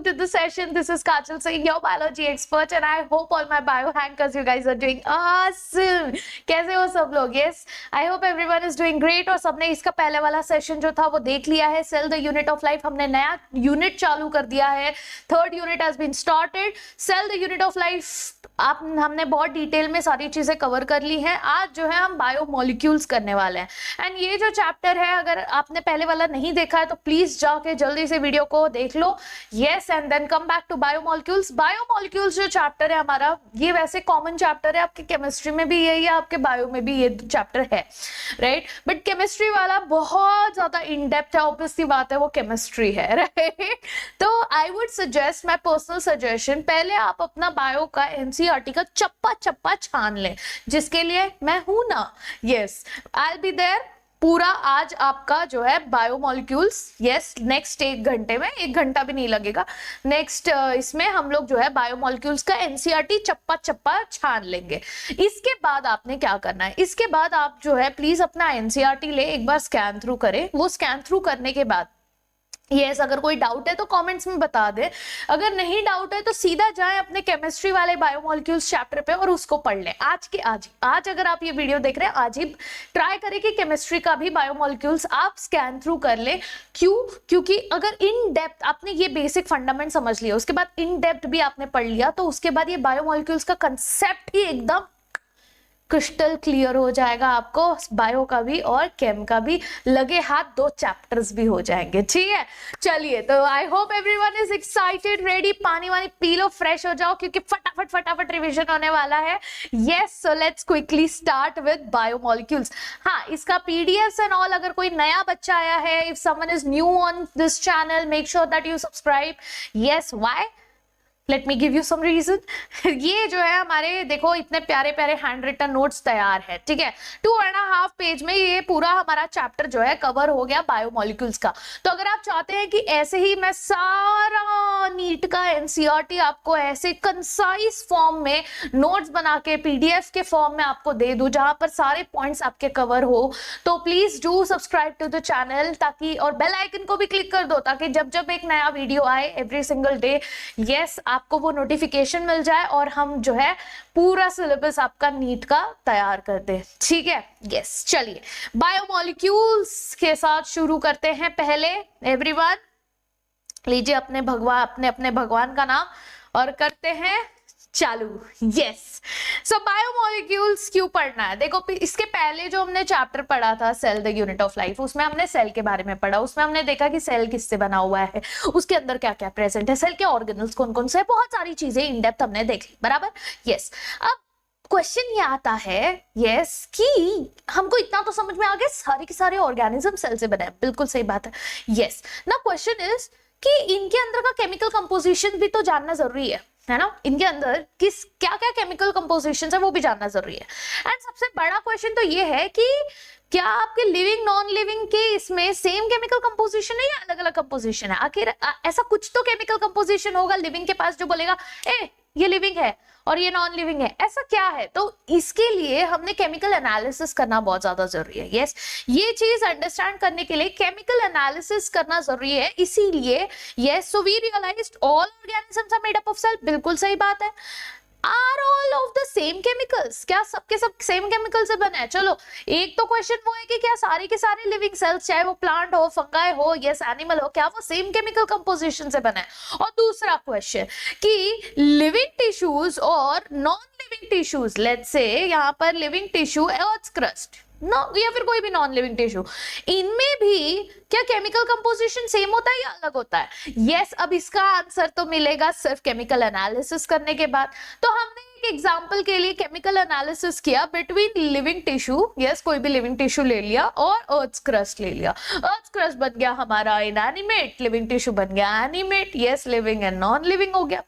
to the session. This is Kajal Singh, your biology expert, and I hope all my bio hankers, you guys are doing awesome. कैसे हो सब लोग? Yes, I hope everyone is doing great. और सबने इसका पहले वाला session जो था वो देख लिया है. Cell the unit of life. हमने नया यूनिट चालू कर दिया है. Third unit has been started. Cell the unit of life. आप हमने बहुत डिटेल में सारी चीजें कवर कर ली हैं. आज जो है हम बायोमोलिक्यूल्स करने वाले हैं. एंड ये जो चैप्टर है, अगर आपने पहले वाला नहीं देखा है तो प्लीज जाके जल्दी से वीडियो को देख लो. Yes, and then come back to biomolecules. Biomolecules जो चैप्टर है हमारा, ये वैसे कॉमन चैप्टर है. आपके केमिस्ट्री में भी यही है, आपके बायो में भी ये चैप्टर है, राइट. बट केमिस्ट्री वाला बहुत ज्यादा इन डेप्थ है. ऑब्वियसली बात है, वो केमिस्ट्री है, राइट. तो I would suggest, my personal suggestion, पहले आप अपना बायो का एनसीईआरटी का चप्पा चप्पा छान लें, जिसके लिए मैं हूं ना. Yes, I will be there पूरा आज आपका जो है बायोमोलिक्यूल्स. यस, नेक्स्ट 1 घंटे में, 1 घंटा भी नहीं लगेगा. नेक्स्ट इसमें हम लोग जो है बायोमोलिक्यूल्स का एनसीईआरटी चप्पा चप्पा छान लेंगे. इसके बाद आपने क्या करना है, इसके बाद आप जो है प्लीज अपना एनसीईआरटी ले एक बार स्कैन थ्रू करें. वो स्कैन थ्रू करने के बाद यस, अगर कोई डाउट है तो कमेंट्स में बता दे. अगर नहीं डाउट है तो सीधा जाएं अपने केमिस्ट्री वाले बायोमोलिक्यूल्स चैप्टर पे और उसको पढ़ लें. आज अगर आप ये वीडियो देख रहे हैं, आज ही ट्राई करें कि केमिस्ट्री का भी बायोमोलिक्यूल्स आप स्कैन थ्रू कर लें. क्योंकि अगर इन डेप्थ आपने ये बेसिक फंडामेंट समझ लिया, उसके बाद इन डेप्थ भी आपने पढ़ लिया, तो उसके बाद ये बायोमोलिक्यूल्स का कंसेप्ट ही एकदम क्रिस्टल क्लियर हो जाएगा आपको. बायो का भी और केम का भी, लगे हाथ 2 चैप्टर्स भी हो जाएंगे. ठीक है, चलिए. तो I hope everyone is excited, ready. पानी वानी पी लो, फ्रेश हो जाओ, क्योंकि फटाफट रिवीजन होने वाला है. Yes, so let's quickly start with biomolecules. हाँ, इसका पीडीएफ एंड ऑल, अगर कोई नया बच्चा आया है, if someone is new on this channel, make sure that you subscribe. Yes, why? Let me give you some reason. ये जो है हमारे, देखो इतने प्यारे प्यारे हैंड रिटन नोट्स तैयार है. ठीक है, 2.5 पेज में ये पूरा हमारा चैप्टर जो है कवर हो गया बायोमोलिक्यूल्स का. तो अगर आप चाहते हैं कि ऐसे ही मैं सारा नीट का एनसीईआरटी आपको ऐसे कंसाइज फॉर्म में नोट्स बना के पीडीएफ के फॉर्म में आपको दे दूं, जहां पर सारे पॉइंट्स आपके कवर हो, तो please do subscribe to the channel, ताकि, और बेल आइकन को भी क्लिक कर दो, ताकि जब जब एक नया वीडियो आए एवरी सिंगल डे, यस, आपको वो नोटिफिकेशन मिल जाए और हम जो है पूरा सिलेबस आपका नीट का तैयार कर दे. ठीक है, यस. चलिए बायोमोलिक्यूल्स के साथ शुरू करते हैं. पहले एवरीवन लीजिए अपने भगवान का नाम और करते हैं चालू. यस, सो बायोमोलिक्यूल्स क्यों पढ़ना है? देखो, इसके पहले जो हमने चैप्टर पढ़ा था cell the unit of life, उसमें हमने सेल के बारे में पढ़ा. उसमें हमने देखा कि सेल किससे बना हुआ है, उसके अंदर क्या क्या प्रेजेंट है, सेल के ऑर्गेनल्स कौन कौन से, बहुत सारी चीजें इन डेप्थ हमने देख ली. बराबर. यस, अब क्वेश्चन ये आता है, यस, कि हमको इतना तो समझ में आ गया सारे के सारे ऑर्गेनिज्म सेल से बने हैं. बिल्कुल सही बात है. यस, नाउ क्वेश्चन इज कि इनके अंदर का केमिकल कंपोजिशन भी तो जानना जरूरी है ना. इनके अंदर किस क्या क्या केमिकल कंपोजिशन है वो भी जानना जरूरी है. एंड सबसे बड़ा क्वेश्चन तो ये है कि क्या आपके लिविंग नॉन लिविंग के इसमें सेम केमिकल कंपोजिशन है या अलग अलग कंपोजिशन है? आखिर ऐसा कुछ तो केमिकल कंपोजिशन होगा लिविंग के पास जो बोलेगा ए ये लिविंग है और ये नॉन लिविंग है. ऐसा क्या है? तो इसके लिए हमने केमिकल एनालिसिस करना बहुत ज्यादा जरूरी है. यस, ये चीज अंडरस्टैंड करने के लिए केमिकल एनालिसिस करना जरूरी है. इसीलिए yes, so we realized all organisms are made up of cell. बिल्कुल सही बात है. Are all of the same chemicals, क्या सबके सब सेम केमिकल से बने हैं? चलो, एक तो क्वेश्चन वो है कि क्या सारे के सारे लिविंग सेल्स, चाहे वो प्लांट हो, फंगाई हो, यस एनिमल हो, क्या वो सेम केमिकल कंपोजिशन से बने हैं? और दूसरा क्वेश्चन कि लिविंग टिश्यूज और non living tissues, let's say यहाँ पर लिविंग टिश्यू अर्थ क्रस्ट या फिर कोई भी नॉन लिविंग टिश्यू, इनमें भी क्या केमिकल कंपोजिशन सेम होता है या अलग होता है? यस, अब इसका आंसर तो मिलेगा सिर्फ केमिकल एनालिसिस करने के बाद. तो हमने एक एग्जांपल के लिए केमिकल एनालिसिस किया बिटवीन लिविंग टिश्यू, यस, कोई भी लिविंग टिश्यू ले लिया, और अर्थ क्रस्ट ले लिया. अर्थ क्रस्ट बन गया हमारा इनएनिमेट, लिविंग टिश्यू बन गया animate. Yes, living and non living हो गया.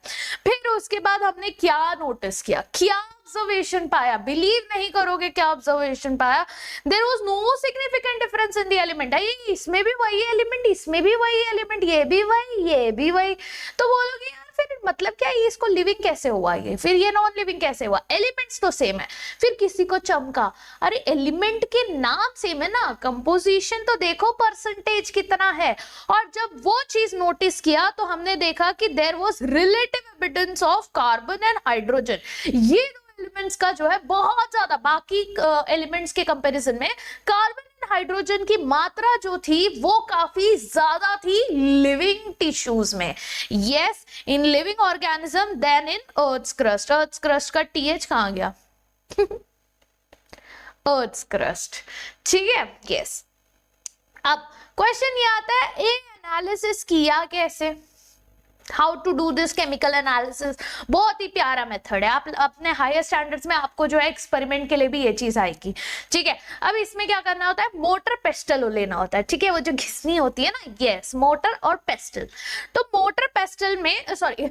फिर उसके बाद हमने क्या नोटिस किया, क्या ऑब्जर्वेशन पाया? बिलीव नहीं करोगे क्या ऑब्जर्वेशन पाया. There was no significant difference in the element. इसमें भी वही एलिमेंट, इसमें भी वही एलिमेंट, ये भी वही, ये भी वही. तो बोलोगे यार फिर मतलब क्या है, इसको लिविंग कैसे हुआ ये, फिर ये नॉन लिविंग कैसे हुआ, एलिमेंट्स तो सेम है, फिर किसी को चमका, अरे एलिमेंट के नाम सेम है ना, कंपोजिशन तो देखो परसेंटेज कितना है। और जब वो चीज नोटिस किया तो हमने देखा कि there was relative abundance of carbon and hydrogen, ये एलिमेंट्स का जो है बहुत ज्यादा बाकी एलिमेंट्स के कंपैरिजन में कार्बन एंड हाइड्रोजन की मात्रा जो थी वो काफी ज्यादा थी लिविंग टिश्यूज में। Yes, in living organism than in earth crust. Earth crust का टीएच कहां गया? अर्थ क्रस्ट, ठीक है। यस, अब क्वेश्चन ये आता है ए एनालिसिस किया कैसे, how to do this chemical analysis. बहुत ही प्यारा मेथड है, आप अपने हायर स्टैंडर्ड्स में आपको जो है एक्सपेरिमेंट के लिए भी ये चीज आएगी, ठीक है। अब इसमें क्या करना होता है, मोटर पेस्टल लेना होता है, ठीक है, वो जो घिसनी होती है ना, यस, मोटर और पेस्टल। तो मोटर पेस्टल में सॉरी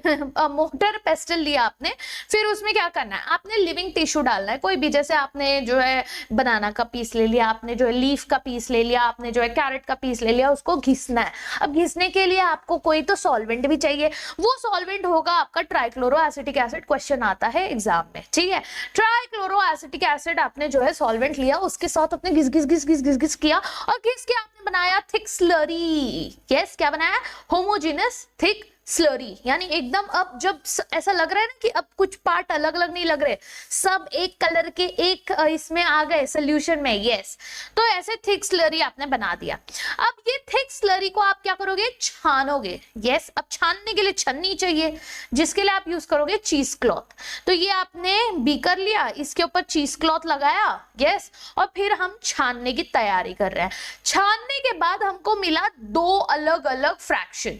मोटर पेस्टल लिया आपने, फिर उसमें क्या करना है, आपने लिविंग टिश्यू डालना है कोई भी, जैसे आपने जो है बनाना का पीस ले लिया, आपने जो है लीफ का पीस ले लिया, आपने जो है कैरेट का पीस ले लिया, उसको घिसना है। अब घिसने के लिए आपको कोई तो सॉल्वेंट भी चाहिए, वो सॉल्वेंट होगा आपका ट्राइक्लोरो एसिटिक एसिड, क्वेश्चन आता है एग्जाम में, ठीक है। ट्राइक्लोरो एसिटिक एसिड आपने जो है सॉल्वेंट लिया, उसके साथ अपने घिस घिस घिस घिस घिस घिस किया, और घिस के आपने बनाया थिक स्लरी। यस, क्या बनाया? होमोजेनस थिक स्लरी, यानी एकदम अब जब ऐसा लग रहा है ना कि अब कुछ पार्ट अलग अलग नहीं लग रहे, सब एक कलर के एक इसमें आ गए सोल्यूशन में। यस, तो ऐसे थिक स्लरी आपने बना दिया। अब ये थिक स्लरी को आप क्या करोगे, छानोगे। यस, अब छानने के लिए छन्नी चाहिए, जिसके लिए आप यूज करोगे चीज क्लॉथ। तो ये आपने बीकर लिया, इसके ऊपर चीज क्लॉथ लगाया, यस, और फिर हम छानने की तैयारी कर रहे हैं। छानने के बाद हमको मिला दो अलग अलग फ्रैक्शन,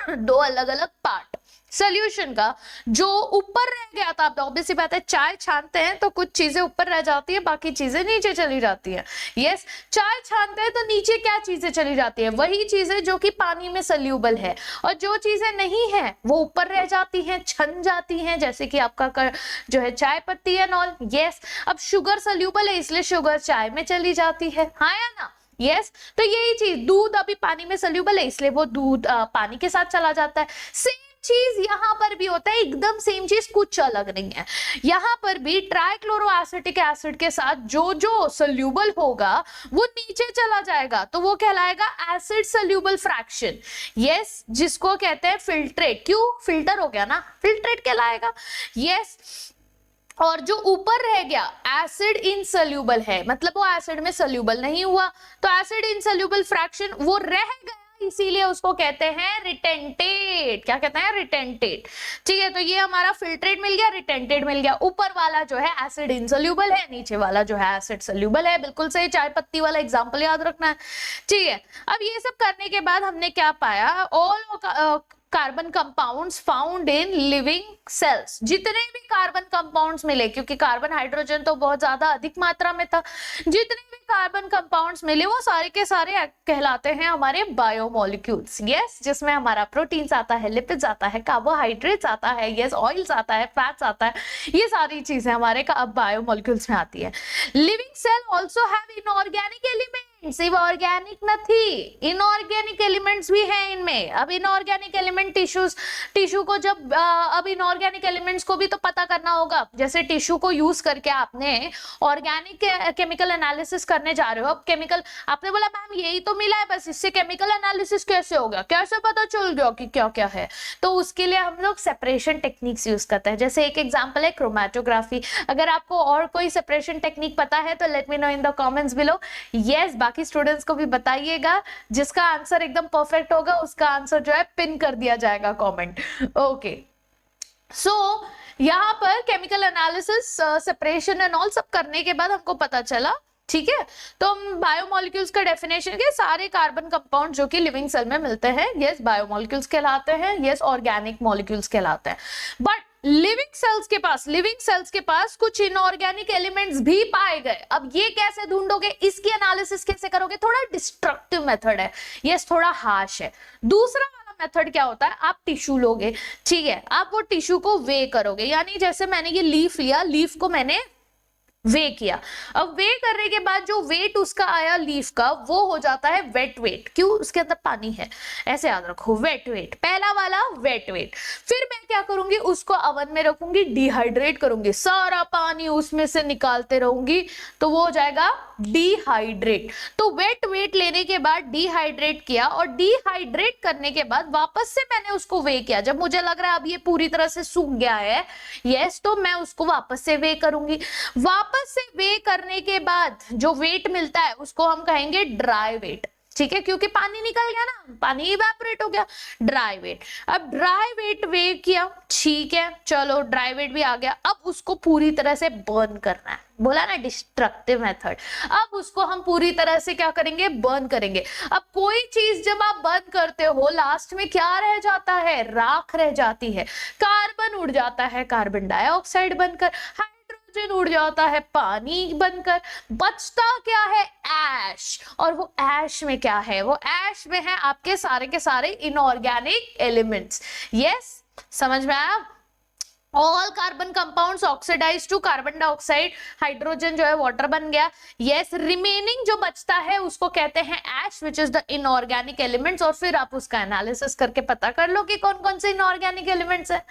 दो अलग अलग पार्ट सोल्यूशन का। जो ऊपर रह गया था, आप ऑब्वियसली बात है, चाय छानते हैं तो कुछ चीजें ऊपर रह जाती है, बाकी चीजें नीचे चली जाती है। यस, चाय छानते हैं तो नीचे क्या चीजें चली जाती है, वही चीजें जो कि पानी में सोल्यूबल है, और जो चीजें नहीं है वो ऊपर रह जाती हैं, छन जाती हैं, जैसे कि आपका जो है चाय पत्ती है नॉल। यस, अब शुगर सोल्यूबल है, इसलिए शुगर चाय में चली जाती है, हाँ या ना? यस, तो यही चीज, दूध अभी पानी में सोल्यूबल है, इसलिए वो दूध पानी के साथ चला जाता है। सेम चीज यहां पर भी होता है, एकदम सेम चीज, कुछ अलग नहीं है। यहां पर भी ट्राइक्लोरो एसिटिक एसिड के साथ जो जो सोल्यूबल होगा वो नीचे चला जाएगा, तो वो कहलाएगा एसिड सोल्यूबल फ्रैक्शन। यस, जिसको कहते हैं फिल्ट्रेट। क्यों? फिल्टर हो गया ना, फिल्ट्रेट कहलाएगा। यस, और जो ऊपर रह गया एसिड इनसोल्यूबल है, मतलब वो एसिड में सोल्यूबल नहीं हुआ, तो एसिड इनसोल्यूबल फ्रैक्शन वो रह गया, इसीलिए उसको कहते हैं रिटेंटेट। क्या कहते हैं? रिटेंटेट, ठीक है। तो ये हमारा फिल्ट्रेट मिल गया, रिटेंटेट मिल गया। ऊपर वाला जो है एसिड इनसोल्यूबल है, नीचे वाला जो है एसिड सोल्यूबल है। बिल्कुल सही, चाय पत्ती वाला एग्जांपल याद रखना है, ठीक है। अब ये सब करने के बाद हमने क्या पाया, all carbon compounds found in living cells. जितने भी कार्बन कंपाउंड्स मिले, क्योंकि कार्बन हाइड्रोजन तो बहुत ज्यादा अधिक मात्रा में था, जितने भी कार्बन कंपाउंड्स मिले वो सारे के सारे कहलाते हैं हमारे बायोमोलिक्यूल्स। यस, जिसमें हमारा प्रोटीन्स आता है, लिपिड्स आता है, कार्बोहाइड्रेट्स आता है, यस, ऑयल्स आता है, फैट्स आता है, ये सारी चीजें हमारे बायोमोलिक्यूल्स में आती है। Living cell also have inorganic elements, सिर्फ ऑर्गेनिक नहीं, इनऑर्गेनिक एलिमेंट्स भी हैं इनमें। अब इनऑर्गेनिक एलिमेंट टिश्यू को जब अब इनऑर्गेनिक एलिमेंट्स को भी तो पता करना होगा। जैसे टिश्यू को यूज करके आपने ऑर्गेनिक केमिकल एनालिसिस करने जा रहे हो। अब केमिकल, आपने बोला मैम यही तो मिला है बस, इससे केमिकल एनालिसिस कैसे हो गया, कैसे पता चल गया कि क्या क्या है? तो उसके लिए हम लोग सेपरेशन टेक्निक्स यूज करते हैं। जैसे एक एग्जांपल है क्रोमेटोग्राफी। अगर आपको और कोई सेपरेशन टेक्निक पता है तो late me know in the comments below. Yes, बाकी स्टूडेंट्स को भी बताइएगा, जिसका आंसर एकदम परफेक्ट होगा उसका आंसर जो है पिन कर दिया जाएगा कमेंट। ओके, सो यहाँ पर chemical analysis, separation and all सब करने के बाद हमको पता चला, ठीक है। तो हम बायोमोलिक्यूल्स का डेफिनेशन के सारे कार्बन कंपाउंड जो कि लिविंग सेल में मिलते हैं, यस, बायोमोलिक्यूल्स कहलाते हैं, यस, ऑर्गेनिक मॉलिक्यूल्स कहलाते हैं। बट लिविंग सेल्स के पास कुछ इनऑर्गेनिक एलिमेंट्स भी पाए गए। अब ये कैसे ढूंढोगे, इसकी एनालिसिस कैसे करोगे? थोड़ा डिस्ट्रक्टिव मेथड है, यस, थोड़ा हार्श है। दूसरा मेथड क्या होता है, आप टिश्यू लोगे, ठीक है, आप वो टिश्यू को वे करोगे, यानी जैसे मैंने ये लीफ लिया, लीफ को मैंने वे किया। अब वे करने के बाद जो वेट उसका आया लीफ का, वो हो जाता है वेट वेट। क्यों? उसके अंदर पानी है, ऐसे याद रखो, वेट वेट, पहला वाला वेट वेट। फिर मैं क्या करूंगी, उसको अवन में रखूंगी, डिहाइड्रेट करूंगी, सारा पानी उसमें से निकालते रहूंगी, तो वो हो जाएगा डिहाइड्रेट। तो वेट वेट लेने के बाद डिहाइड्रेट किया, और डिहाइड्रेट करने के बाद वापस से मैंने उसको वे किया। जब मुझे लग रहा है अब ये पूरी तरह से सूख गया है, यस, तो मैं उसको वापस से वे करूंगी। वापस से वे करने के बाद जो वेट मिलता है उसको हम कहेंगे ड्राई वेट, ठीक है, क्योंकि पानी निकल गया ना, पानी इवेपोरेट हो गया, ड्राई वेट। अब ड्राई वेट वे किया, ठीक है, चलो ड्राई वेट भी आ गया। अब उसको पूरी तरह से बर्न करना है, बोला ना डिस्ट्रक्टिव मेथड। अब उसको हम पूरी तरह से क्या करेंगे, बर्न करेंगे। अब कोई चीज जब आप बर्न करते हो, लास्ट में क्या रह जाता है, राख रह जाती है, कार्बन उड़ जाता है, कार्बन डाइऑक्साइड बनकर, हाइड्रोजन उड़ जाता है, पानी बनकर, बचता क्या है, ऐश। और वो ऐश में क्या है, वो ऐश में है आपके सारे के सारे इनऑर्गेनिक एलिमेंट्स। यस, समझ में आया? All carbon compounds oxidize to carbon dioxide, hydrogen जो है वाटर बन गया। यस, रिमेनिंग जो बचता है उसको कहते हैं ash, which is the inorganic elements. और फिर आप उसका एनालिसिस करके पता कर लो कि कौन कौन से इनऑर्गेनिक एलिमेंट्स है,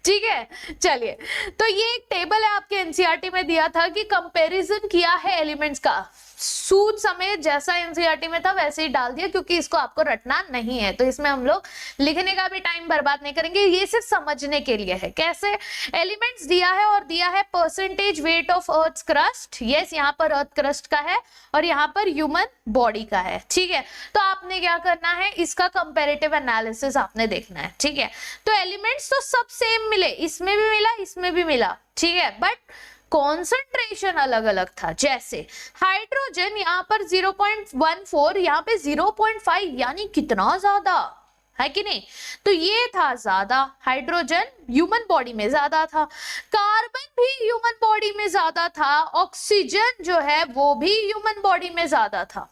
ठीक है। चलिए, तो ये एक टेबल है आपके एनसीईआरटी में दिया था कि कंपैरिजन किया है एलिमेंट्स का, सूद समेत जैसा एनसीईआरटी में था वैसे ही डाल दिया, क्योंकि इसको आपको रटना नहीं है, तो इसमें हम लोग लिखने का भी टाइम बर्बाद नहीं करेंगे, ये सिर्फ समझने के लिए है। कैसे एलिमेंट्स दिया है, और दिया है percentage weight of earth crust. Yes, यहाँ पर अर्थ क्रस्ट का है और यहाँ पर ह्यूमन बॉडी का है, ठीक है। तो आपने क्या करना है, इसका कंपैरेटिव एनालिसिस आपने देखना है, ठीक है। तो एलिमेंट्स तो सब सेम मिले, इसमें भी मिला, इसमें भी मिला, ठीक है, बट कॉन्सेंट्रेशन अलग अलग था। जैसे हाइड्रोजन यहाँ पर 0.14, यहाँ पे 0.5, यानी कितना ज्यादा है कि नहीं। तो ये था ज्यादा, हाइड्रोजन ह्यूमन बॉडी में ज्यादा था, कार्बन भी ह्यूमन बॉडी में ज्यादा था, ऑक्सीजन जो है वो भी ह्यूमन बॉडी में ज्यादा था।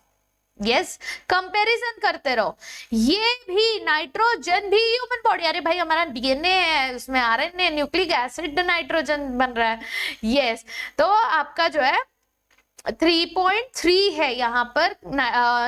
यस, कंपैरिजन करते रहो। ये भी नाइट्रोजन भी ह्यूमन बॉडी, अरे भाई हमारा डीएनए है, उसमें आरएनए, न्यूक्लिक एसिड नाइट्रोजन बन रहा है। यस, तो आपका जो है 3.3 है यहाँ पर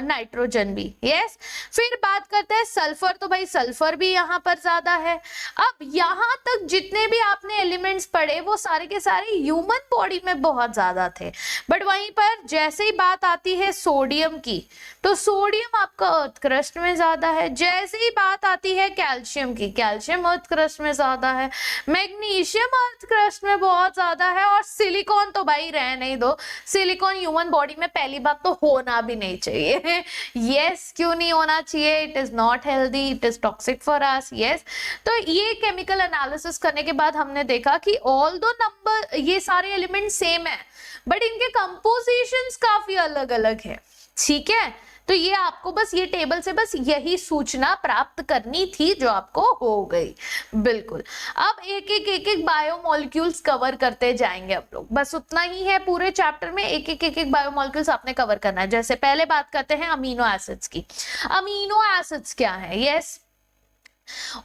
नाइट्रोजन भी। यस, फिर बात करते हैं सल्फर, तो भाई सल्फर भी यहाँ पर ज्यादा है। अब यहाँ तक जितने भी आपने एलिमेंट्स पढ़े वो सारे के सारे ह्यूमन बॉडी में बहुत ज्यादा थे, बट वहीं पर जैसे ही बात आती है सोडियम की, तो सोडियम आपका अर्थ क्रस्ट में ज्यादा है। जैसे ही बात आती है कैल्शियम की, कैल्शियम अर्थ क्रस्ट में ज्यादा है, मैग्नीशियम अर्थ क्रस्ट में बहुत ज्यादा है, और सिलिकॉन तो भाई रह नहीं दो, सिलिकॉन ह्यूमन बॉडी में पहली बात तो होना भी नहीं चाहिए। यस, क्यों नहीं होना चाहिए, it is not healthy, it is toxic for us. Yes, तो ये केमिकल एनालिसिस करने के बाद हमने देखा कि ऑल दो नंबर ये सारे एलिमेंट सेम है, बट इनके कंपोजिशंस काफी अलग अलग है, ठीक है। तो ये आपको बस ये टेबल से बस यही सूचना प्राप्त करनी थी, जो आपको हो गई, बिल्कुल। अब एक एक बायोमोलिक्यूल्स कवर करते जाएंगे हम लोग, बस उतना ही है पूरे चैप्टर में, एक एक बायोमोलिक्यूल्स आपने कवर करना है। जैसे पहले बात करते हैं अमीनो एसिड्स की। अमीनो एसिड्स क्या है? Yes,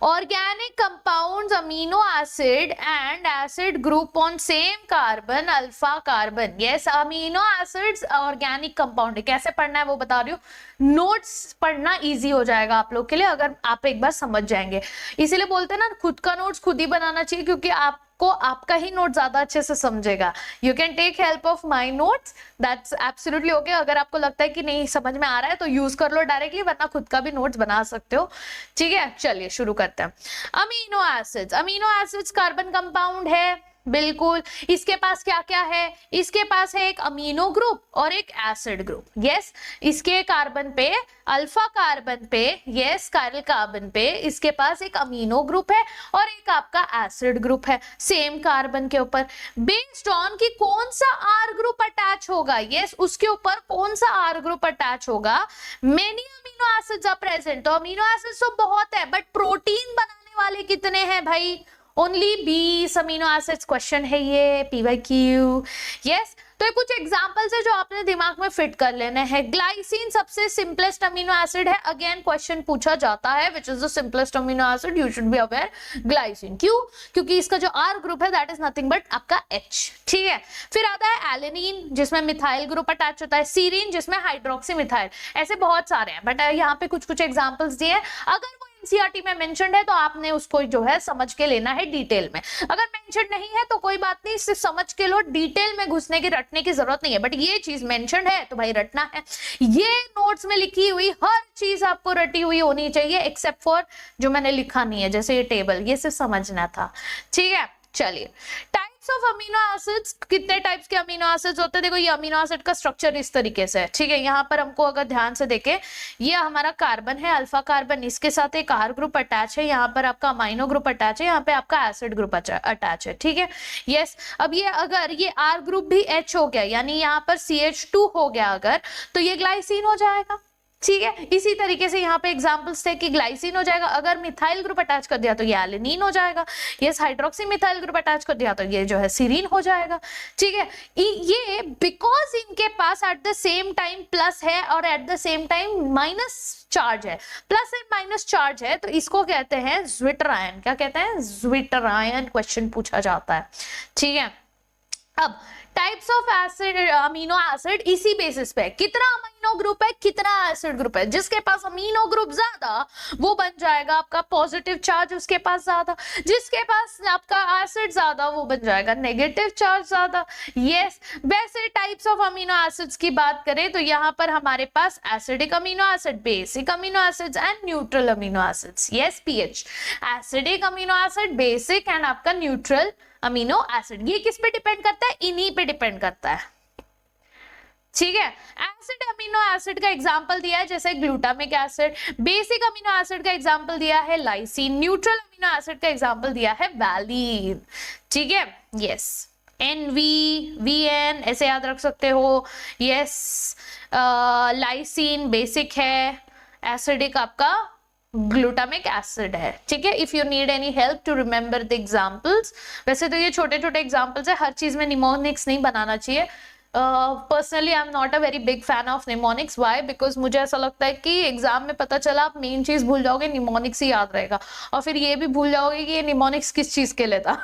organic compounds amino acid and acid group on same carbon alpha carbon। yes, amino acids organic compound है। कैसे पढ़ना है वो बता रही हूँ, नोट्स पढ़ना इजी हो जाएगा आप लोग के लिए अगर आप एक बार समझ जाएंगे। इसीलिए बोलते हैं ना, खुद का नोट्स खुद ही बनाना चाहिए, क्योंकि आपको आपका ही नोट ज्यादा अच्छे से समझेगा। You can take help of my notes, that's absolutely okay. अगर आपको लगता है कि नहीं समझ में आ रहा है तो यूज कर लो डायरेक्टली, वरना खुद का भी नोट्स बना सकते हो, ठीक है। चलिए शुरू करते हैं। Amino acids, amino acids carbon compound है, बिल्कुल। इसके पास क्या क्या है? इसके पास है एक अमीनो ग्रुप और एक एसिड ग्रुप। यस, इसके कार्बन पे, अल्फा कार्बन पे, यस काइरल कार्बन पे इसके पास एक अमीनो ग्रुप है और एक आपका एसिड ग्रुप है सेम कार्बन के ऊपर। बेस्ड ऑन कि कौन सा आर ग्रुप अटैच होगा, यस उसके ऊपर कौन सा आर ग्रुप अटैच होगा, many amino acids are present. तो अमीनो एसिड्स तो बहुत है, बट प्रोटीन बनाने वाले कितने हैं भाई? Only 20 amino acids. क्वेश्चन है ये PYQ। यस, तो ये कुछ एग्जांपल्स है जो आपने दिमाग में फिट कर लेने हैं। ग्लाइसिन सबसे सिंपलेस्ट अमीनो एसिड है, अगेन क्वेश्चन पूछा जाता है विच is the simplest amino acid, you should be aware glycine. क्यों? क्योंकि इसका जो R ग्रुप है दैट इज नथिंग बट आपका H, ठीक है। फिर आता है एलेनिन जिसमें मिथाइल ग्रुप अटैच होता है, सीरीन जिसमें हाइड्रोक्सी मिथाइल, ऐसे बहुत सारे हैं बट यहाँ पे कुछ कुछ एग्जांपल्स दिए। अगर वो एनसीईआरटी में मेंशन्ड है तो आपने उसको जो है समझ के लेना है डिटेल में, अगर मेंशन नहीं है तो कोई बात नहीं, सिर्फ समझ के लो, डिटेल में घुसने की रटने की जरूरत नहीं है, बट ये चीज मेंशन है तो भाई रटना है। ये नोट्स में लिखी हुई हर चीज आपको रटी हुई होनी चाहिए एक्सेप्ट फॉर जो मैंने लिखा नहीं है, जैसे ये टेबल, ये सिर्फ समझना था, ठीक है। चलिए, टाइप्स ऑफ अमीनो एसिड्स, कितने टाइप्स के अमीनो एसिड्स होते हैं? देखो ये अमीनो एसिड का स्ट्रक्चर इस तरीके से है, ठीक है। यहाँ पर हमको अगर ध्यान से देखें, ये हमारा कार्बन है, अल्फा कार्बन, इसके साथ एक R ग्रुप अटैच है, यहाँ पर आपका अमाइनो ग्रुप अटैच है, यहाँ पे आपका एसिड ग्रुप अटैच है, ठीक है। यस, अब ये अगर ये R ग्रुप भी H हो गया, यानी यहाँ पर CH2 हो गया अगर, तो ये ग्लाइसिन हो जाएगा, ठीक है। इसी तरीके से यहाँ पे एग्जांपल्स थे कि ग्लाइसिन हो जाएगा, अगर मिथाइल ग्रुप अटैच कर दिया तो ये एलेनिन हो जाएगा, yes, hydroxy methyl group attach कर दिया तो ये जो है सीरीन हो जाएगा, ठीक है। ये बिकॉज इनके पास at the same time plus है और at the same time minus charge है, प्लस एंड माइनस चार्ज है, तो इसको कहते हैं ज्विटर-आयन। क्या कहते हैं? ज्विटर-आयन क्वेश्चन पूछा जाता है, ठीक है। अब types of acid, amino acid इसी बेसिस पे, कितना अमीनो ग्रुप है, कितना एसिड ग्रुप है, जिसके पास अमीनो ग्रुप ज्यादा वो बन जाएगा आपका पॉजिटिव चार्ज, उसके पास ज्यादा, जिसके पास आपका एसिड ज्यादा वो बन जाएगा नेगेटिव चार्ज ज्यादा। यस, वैसे टाइप्स ऑफ अमीनो एसिड्स की बात करें तो यहाँ पर हमारे पास acidic amino acid, basic amino acids and neutral amino acids. Yes, pH, acidic amino acid, basic and आपका न्यूट्रल अमीनो एसिड। ये किस पे डिपेंड करता है? इन्हीं पे डिपेंड करता है, ठीक है। एसिड अमीनो एसिड का एग्जांपल दिया है जैसे glutamic acid, basic amino acid का एग्जांपल दिया है लाइसिन, न्यूट्रल अमीनो एसिड का एग्जांपल दिया है वैलिन, ठीक है। यस, NV, VN ऐसे याद रख सकते हो। यस, लाइसिन बेसिक है, एसिडिक आपका ग्लूटामिक एसिड है, ठीक है। If you need any help to remember the examples, वैसे तो ये छोटे छोटे एग्जांपल्स है, हर चीज में निमोनिक्स नहीं बनाना चाहिए। Personally I am not a very big fan of mnemonics, why? Because मुझे ऐसा लगता है कि एग्जाम में पता चला आप मेन चीज भूल जाओगे, निमोनिक्स ही याद रहेगा, और फिर ये भी भूल जाओगे कि ये निमोनिक्स किस चीज के लिए था।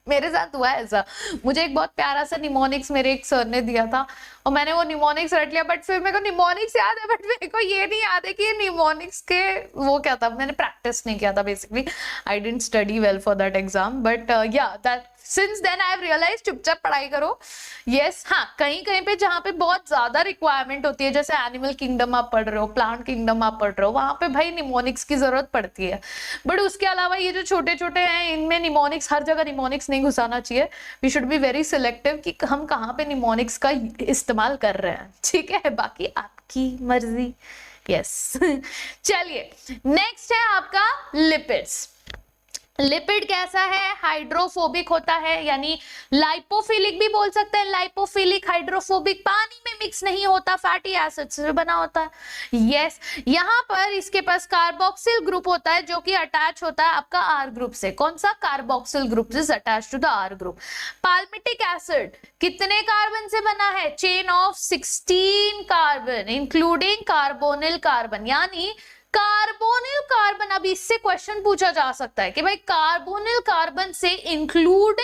मेरे साथ हुआ है ऐसा, मुझे एक बहुत प्यारा सा निमोनिक्स मेरे एक सर ने दिया था और मैंने वो निमोनिक्स रट लिया, बट फिर मेरे को निमोनिक्स याद है बट मेरे को ये नहीं याद है कि ये निमोनिक्स के वो क्या था, मैंने प्रैक्टिस नहीं किया था, basically I didn't study well for that exam, but yeah that since then I have realised चुपचाप पढ़ाई करो। यस, हाँ, कहीं कहीं पे जहाँ पे बहुत ज्यादा रिक्वायरमेंट होती है, जैसे एनिमल किंगडम आप पढ़ रहे हो, प्लांट किंगडम आप पढ़ रहे हो, वहां पे भाई निमोनिक्स की जरूरत पड़ती है, बट उसके अलावा ये जो छोटे छोटे हैं इनमें निमोनिक्स, हर जगह निमोनिक्स नहीं घुसाना चाहिए। We should be very selective कि हम कहाँ पे निमोनिक्स का इस्तेमाल कर रहे हैं, ठीक है, बाकी आपकी मर्जी। यस, चलिए नेक्स्ट है आपका लिपिड्स। लिपिड कैसा है? हाइड्रोफोबिक होता है, यानी लाइपोफिलिक भी बोल सकते हैं, लाइपोफिलिक, हाइड्रोफोबिक, पानी में मिक्स नहीं होता, फैटी एसिड से बना होता है। यस, यहाँ पर इसके पास कार्बोक्सिल ग्रुप होता है जो कि अटैच होता है आपका R ग्रुप से। कौन सा? Carboxyl group is attach to the R group. Palmitic acid कितने कार्बन से बना है? Chain of 16 carbon including carbonyl carbon, यानी कार्बोनिल कार्बन। अब इससे क्वेश्चन पूछा जा सकता है कि भाई कार्बोनिल कार्बन से इंक्लूड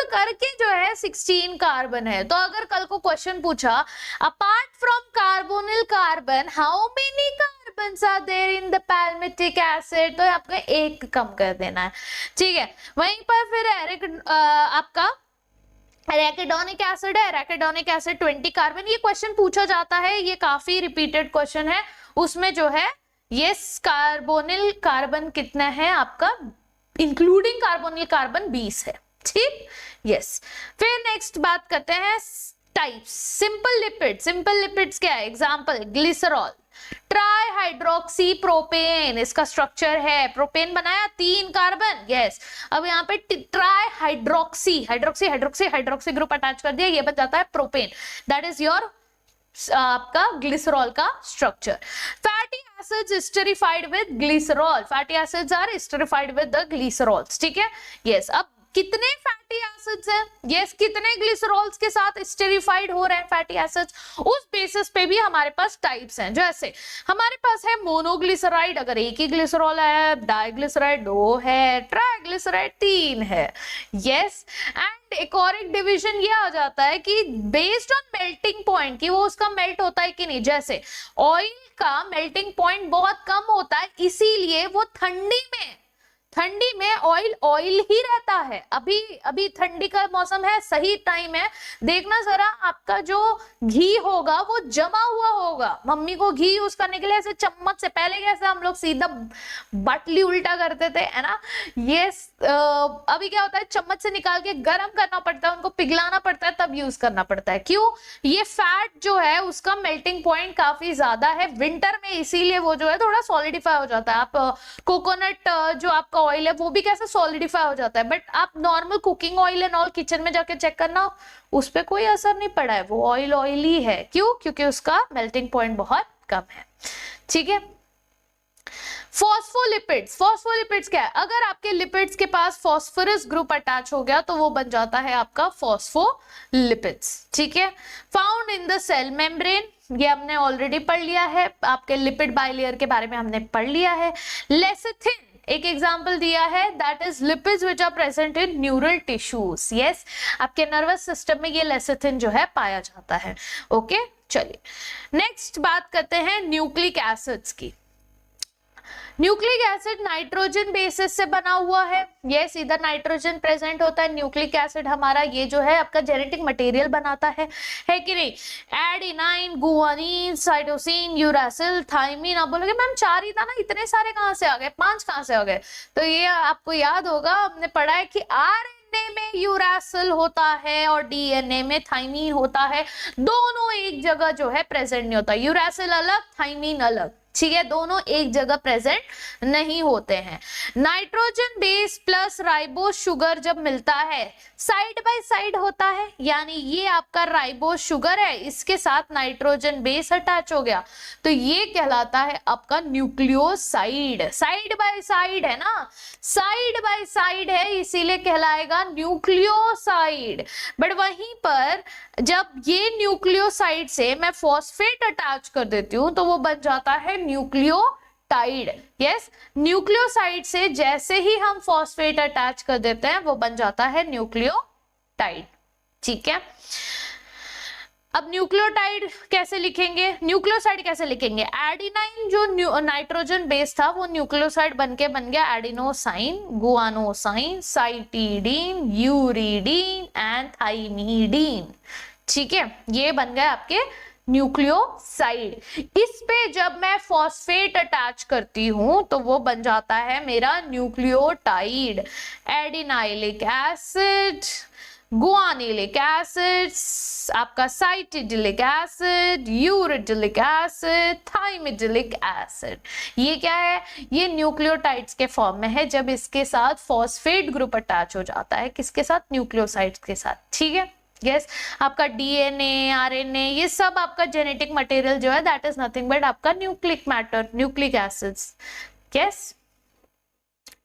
करके जो है 16 कार्बन है, तो अगर कल को क्वेश्चन पूछा apart from carbonyl carbon how many carbons are there in the palmitic acid, तो आपको एक कम कर देना है, ठीक है। वहीं पर फिर आपका एराकिडोनिक एसिड है, एराकिडोनिक एसिड 20 कार्बन। ये क्वेश्चन पूछा जाता है, ये काफी रिपीटेड क्वेश्चन है, उसमें जो है ये कार्बोनिल कार्बन कितना है आपका, इंक्लूडिंग कार्बोनिल कार्बन 20 है, ठीक। यस, फिर नेक्स्ट बात करते हैं types. Simple lipid, simple lipids क्या है? Example glycerol, trihydroxy propane, इसका स्ट्रक्चर है, प्रोपेन बनाया 3 कार्बन। यस, अब यहाँ पे trihydroxy, hydroxy hydroxy hydroxy group attach कर दिया, ये बन जाता है प्रोपेन, दैट इज योर आपका ग्लिसरॉल का structure. Fatty acids esterified with glycerol, fatty acids are esterified with the glycerols, ठीक है। यस, अब कितने फैटी एसिड्स हैं, यस, कितने ग्लिसरॉल्स के साथ स्टेरिफाइड हो रहे हैं फैटी एसिड्स, उस बेसिस पे भी हमारे पास टाइप्स हैं। जैसे हमारे पास है मोनोग्लिसराइड, अगर एक ही ग्लिसरॉल है, डाइग्लिसराइड 2 है, ट्राइग्लिसराइड 3 है, यस। एंड एक और एक डिवीजन ये आ जाता है कि बेस्ड ऑन मेल्टिंग पॉइंट, कि वो उसका मेल्ट होता है कि नहीं। जैसे ऑयल का मेल्टिंग पॉइंट बहुत कम होता है, इसीलिए वो ठंडी में ऑयल ऑयल ही रहता है। अभी ठंडी का मौसम है, सही टाइम है, देखना जरा आपका जो घी होगा वो जमा हुआ होगा। मम्मी को घी यूज करने के लिए ऐसे चम्मच से, पहले कैसे हम लोग सीधा बटली उल्टा करते थे, है ना, ये अभी क्या होता है, चम्मच से निकाल के गर्म करना पड़ता है, उनको पिघलाना पड़ता है, तब यूज करना पड़ता है। क्यों? ये फैट जो है उसका मेल्टिंग पॉइंट काफी ज्यादा है विंटर में, इसीलिए वो जो है थोड़ा सॉलिडिफाई हो जाता है। आप कोकोनट जो आपका ऑयल है वो भी कैसे सॉलिडिफाई हो जाता है, बट आप normal cooking oil and all kitchen में जाके चेक करना, उस पे कोई असर नहीं पड़ा है, वो ऑयल ऑयल ही है। क्यों? क्योंकि उसका मेल्टिंग पॉइंट बहुत कम है। ठीक है। फॉस्फोलिपिड्स क्या है? अगर आपके लिपिड्स के पास फॉस्फोरस ग्रुप अटैच हो गया तो वो बन जाता है आपका फॉस्फोलिपिड्स। ठीक है। Found in the cell membrane, ये हमने ऑलरेडी पढ़ लिया है, आपके लिपिड बाइलेयर के बारे में हमने पढ़ लिया है। लेसिथिन एक एग्जाम्पल दिया है, that is lipids which are present in neural tissues. Yes, आपके नर्वस सिस्टम में ये लेसिथिन जो है पाया जाता है। ओके, चलिए नेक्स्ट बात करते हैं न्यूक्लिक एसिड्स की। न्यूक्लिक एसिड नाइट्रोजन बेसिस से बना हुआ है। यस, इधर नाइट्रोजन प्रेजेंट होता है। न्यूक्लिक एसिड हमारा ये जो है आपका जेनेटिक मटेरियल बनाता है कि नहीं? Adenine, guanine, cytosine, uracil, thymine. आप बोलोगे मैम 4 ही था ना, इतने सारे कहां से आ गए, 5 कहां से आ गए? तो ये आपको याद होगा, हमने पढ़ा है कि आरएनए में यूरासिल होता है और डीएनए में थाइमिन होता है। दोनों एक जगह जो है प्रेजेंट नहीं होता, यूरासिल अलग, थाइमिन अलग। ठीक है, दोनों एक जगह प्रेजेंट नहीं होते हैं। Nitrogen base plus ribose sugar जब मिलता है, साइड बाय साइड होता है, यानी ये आपका राइबोस शुगर है, इसके साथ नाइट्रोजन बेस अटैच हो गया, तो ये कहलाता है आपका न्यूक्लियोसाइड। साइड बाय साइड है ना, साइड बाय साइड है, इसीलिए कहलाएगा न्यूक्लियोसाइड। बट वहीं पर जब ये न्यूक्लियोसाइड से मैं फॉस्फेट अटैच कर देती हूं तो वो बन जाता है न्यूक्लियोटाइड। यस, न्यूक्लियोसाइड से जैसे ही हम फॉस्फेट अटैच कर देते हैं वो बन जाता है न्यूक्लियोटाइड। ठीक है। अब न्यूक्लियोटाइड कैसे लिखेंगे, न्यूक्लियोसाइड कैसे लिखेंगे? एडिनाइन जो नाइट्रोजन बेस था वो न्यूक्लियोसाइड बन गया adenosine, गुआनोसाइन, cytidine, uridine and thymidine. ठीक है, ये बन गए आपके न्यूक्लियोसाइड। इस पे जब मैं फॉस्फेट अटैच करती हूं तो वो बन जाता है मेरा न्यूक्लियोटाइड। एडिनाइलिक एसिड, गुआनिलिक एसिड, आपका साइटिडिलिक एसिड, यूरिडिलिक एसिड, थाइमिडिलिक एसिड, ये क्या है? ये न्यूक्लियोटाइड्स के फॉर्म में है जब इसके साथ फॉस्फेट ग्रुप अटैच हो जाता है। किसके साथ? न्यूक्लियोसाइड्स के साथ। ठीक है। यस, आपका डीएनए, आरएनए, ये सब आपका जेनेटिक मटेरियल जो है दैट इज नथिंग बट आपका nucleic matter, nucleic acids. Yes,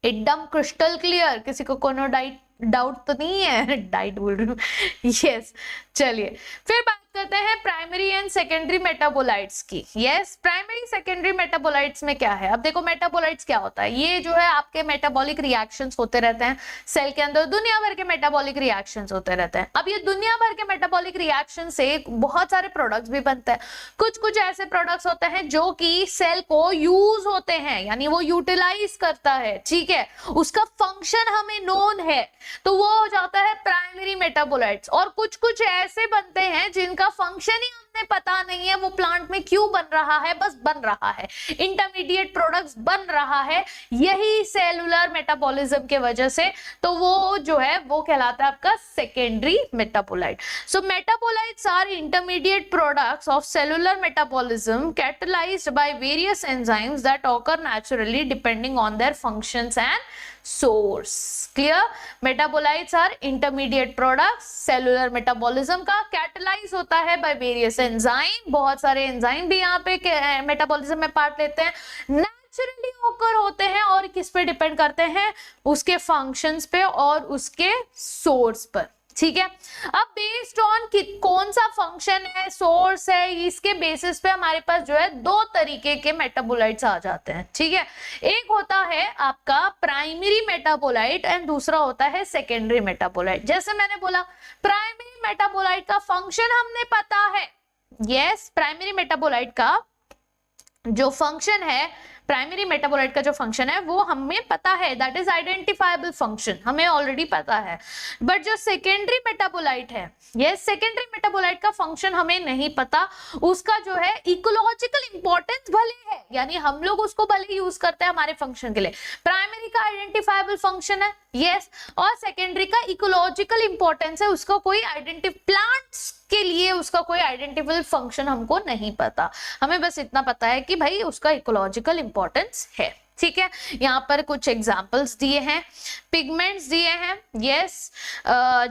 एकदम क्रिस्टल क्लियर, किसी को कोनो डाउट तो नहीं है? डाइट बोल रही हूँ। यस, चलिए फिर बात करते हैं प्राइमरी एंड सेकेंडरी मेटाबोलाइट्स की। यस, प्राइमरी सेकेंडरी मेटाबोलाइट्स में क्या है? अब देखो मेटाबोलाइट्स क्या होता है, ये जो है आपके मेटाबॉलिक रिएक्शंस होते रहते हैं सेल के अंदर, दुनिया भर के मेटाबॉलिक रिएक्शंस होते रहते हैं। अब ये दुनिया भर के मेटाबॉलिक रिएक्शन से बहुत सारे प्रोडक्ट्स भी बनते हैं। कुछ ऐसे प्रोडक्ट्स होते हैं जो कि सेल को यूज होते हैं, यानी वो यूटिलाइज करता है। ठीक है, उसका फंक्शन हमें नोन है, तो वो हो जाता है प्राइमरी मेटाबोलाइट्स। और कुछ ऐसे बनते हैं जिनका फंक्शन ही हमें पता नहीं है, वो प्लांट में क्यों बन रहा है, बस बन रहा है, इंटरमीडिएट प्रोडक्ट्स बन रहा है, यही सेलुलर मेटाबॉलिज्म के वजह से, तो वो जो है वो कहलाता है आपका secondary metabolite. So metabolites are intermediate products of cellular metabolism catalyzed by various enzymes that occur naturally depending on their functions and source. Clear? Metabolites are intermediate products. Cellular metabolism का catalyze होता है by various enzyme. बहुत सारे enzyme भी यहाँ पे metabolism में part लेते हैं। नेचुरली ओकर होते हैं और किस पे डिपेंड करते हैं, उसके फंक्शंस पे और उसके सोर्स पर, ठीक है। अब बेस्ड ऑन कौन सा फंक्शन है, सोर्स है, इसके बेसिस पे हमारे पास जो है दो तरीके के मेटाबोलाइट्स आ जाते हैं, ठीक है। एक होता है आपका प्राइमरी मेटाबोलाइट एंड दूसरा होता है सेकेंडरी मेटाबोलाइट। जैसे मैंने बोला प्राइमरी मेटाबोलाइट का फंक्शन हमने पता है, यस, प्राइमरी मेटाबोलाइट का जो फंक्शन है, प्राइमरी मेटाबोलाइट का जो फंक्शन है वो हमें पता है, दैट इज आइडेंटिफाइबल फंक्शन, हमें ऑलरेडी पता है। बट जो सेकेंडरी मेटाबोलाइट है, ये सेकेंडरी मेटाबोलाइट का फंक्शन हमें नहीं पता, उसका जो है इकोलॉजिकल इंपॉर्टेंस भले है, यानी हम लोग उसको भले यूज करते हैं हमारे फंक्शन के लिए। प्राइमरी का आइडेंटिफाइबल फंक्शन है, यस, और सेकेंडरी का इकोलॉजिकल इंपॉर्टेंस है, उसका कोई प्लांट्स के लिए उसका कोई आइडेंटिफाइबल फंक्शन हमको नहीं पता, हमें बस इतना पता है कि भाई उसका इकोलॉजिकल इंपॉर्टेंस है, ठीक है। यहाँ पर कुछ एग्जांपल्स दिए हैं, पिगमेंट्स दिए हैं, यस,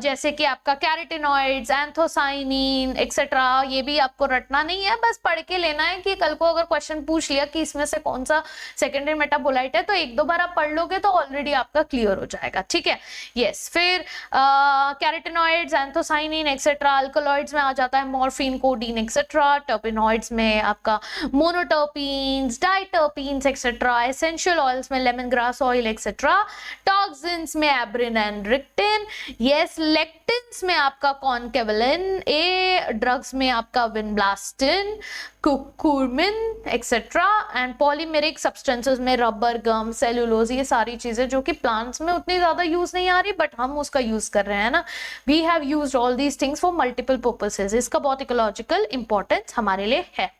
जैसे कि आपका कैरोटिनॉइड्स, एंथोसाइनिन एक्सेट्रा, ये भी आपको रटना नहीं है, बस पढ़ के लेना है कि कल को अगर क्वेश्चन पूछ लिया कि इसमें से कौन सा सेकेंडरी मेटाबोलाइट है तो एक दो बार आप पढ़ लोगे तो ऑलरेडी आपका क्लियर हो जाएगा, ठीक है, यस। फिर कैरोटिनॉइड्स, एंथोसाइनिन एक्सेट्रा, अल्कलॉइड्स में आ जाता है मॉर्फिन, कोडीन एक्सेट्रा, टर्पेनॉइड्स में आपका monoterpenes, diterpenes etcetera, essential oils में lemon grass oil etcetera, toxins में abrin and ricin, yes, lectins में आपका कॉनकेवलिन ए, ड्रग्स में आपका vinblastine, curcumin etcetera, and polymeric substances में रबर, गम, सेलुलोज, ये सारी चीजें जो कि प्लांट्स में उतनी ज्यादा यूज नहीं आ रही बट हम उसका यूज कर रहे हैं ना, we have used all these things for multiple purposes, इसका बहुत इकोलॉजिकल इंपॉर्टेंस हमारे लिए है।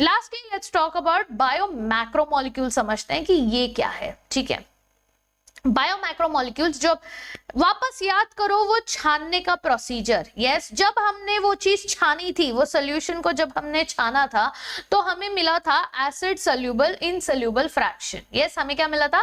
Lastly let's talk about bio macromolecule, समझते हैं कि ये क्या है, ठीक है। बायोमैक्रोमोलिक्यूल्स, जो वापस याद करो वो छानने का प्रोसीजर, यस, जब हमने वो चीज छानी थी, वो सोल्यूशन को जब हमने छाना था तो हमें मिला था acid soluble insoluble fraction, yes, हमें क्या मिला था,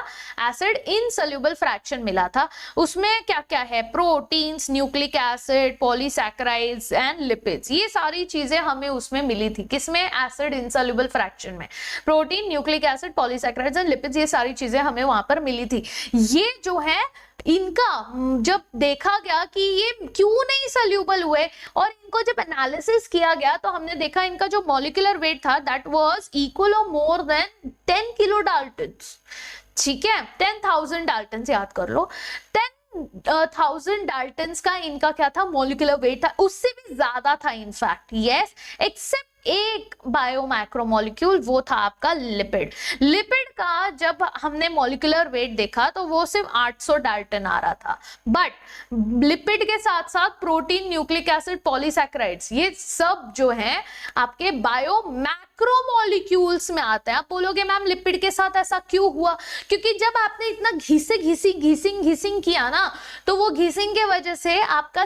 एसिड इनसोल्यूबल फ्रैक्शन मिला था। उसमें क्या क्या है, proteins, nucleic acid, polysaccharides and lipids, ये सारी चीजें हमें उसमें मिली थी, किसमें, एसिड इनसोल्यूबल फ्रैक्शन में, protein, nucleic acid, polysaccharides and lipids, ये सारी चीजें हमें वहां पर मिली थी। ये जो है इनका जब देखा गया कि ये क्यों नहीं सोल्यूबल हुए और इनको जब एनालिसिस किया गया तो हमने देखा इनका जो मॉलिक्यूलर वेट था दैट वाज इक्वल और मोर देन 10 किलो डाल्टन्स, ठीक है, 10,000 डाल्टन्स, याद कर लो, 10,000 डाल्टन्स का इनका क्या था, मॉलिक्यूलर वेट था, उससे भी ज्यादा था इनफैक्ट, यस, एक्सेप्ट एक बायोमैक्रोमोलिक्यूल, वो था आपका लिपिड। लिपिड का जब हमने मॉलिक्यूलर वेट देखा तो वो सिर्फ 800 डाल्टन आ रहा था, बट लिपिड के साथ साथ प्रोटीन, न्यूक्लिक एसिड, पॉलीसैकेराइड्स, ये सब जो है आपके बायोमैक्रोमोलिक्यूल्स में आते हैं। आप बोलोगे मैम लिपिड के साथ ऐसा क्यों हुआ, क्योंकि जब आपने इतना घिसिंग किया ना तो वो घिसिंग के वजह से आपका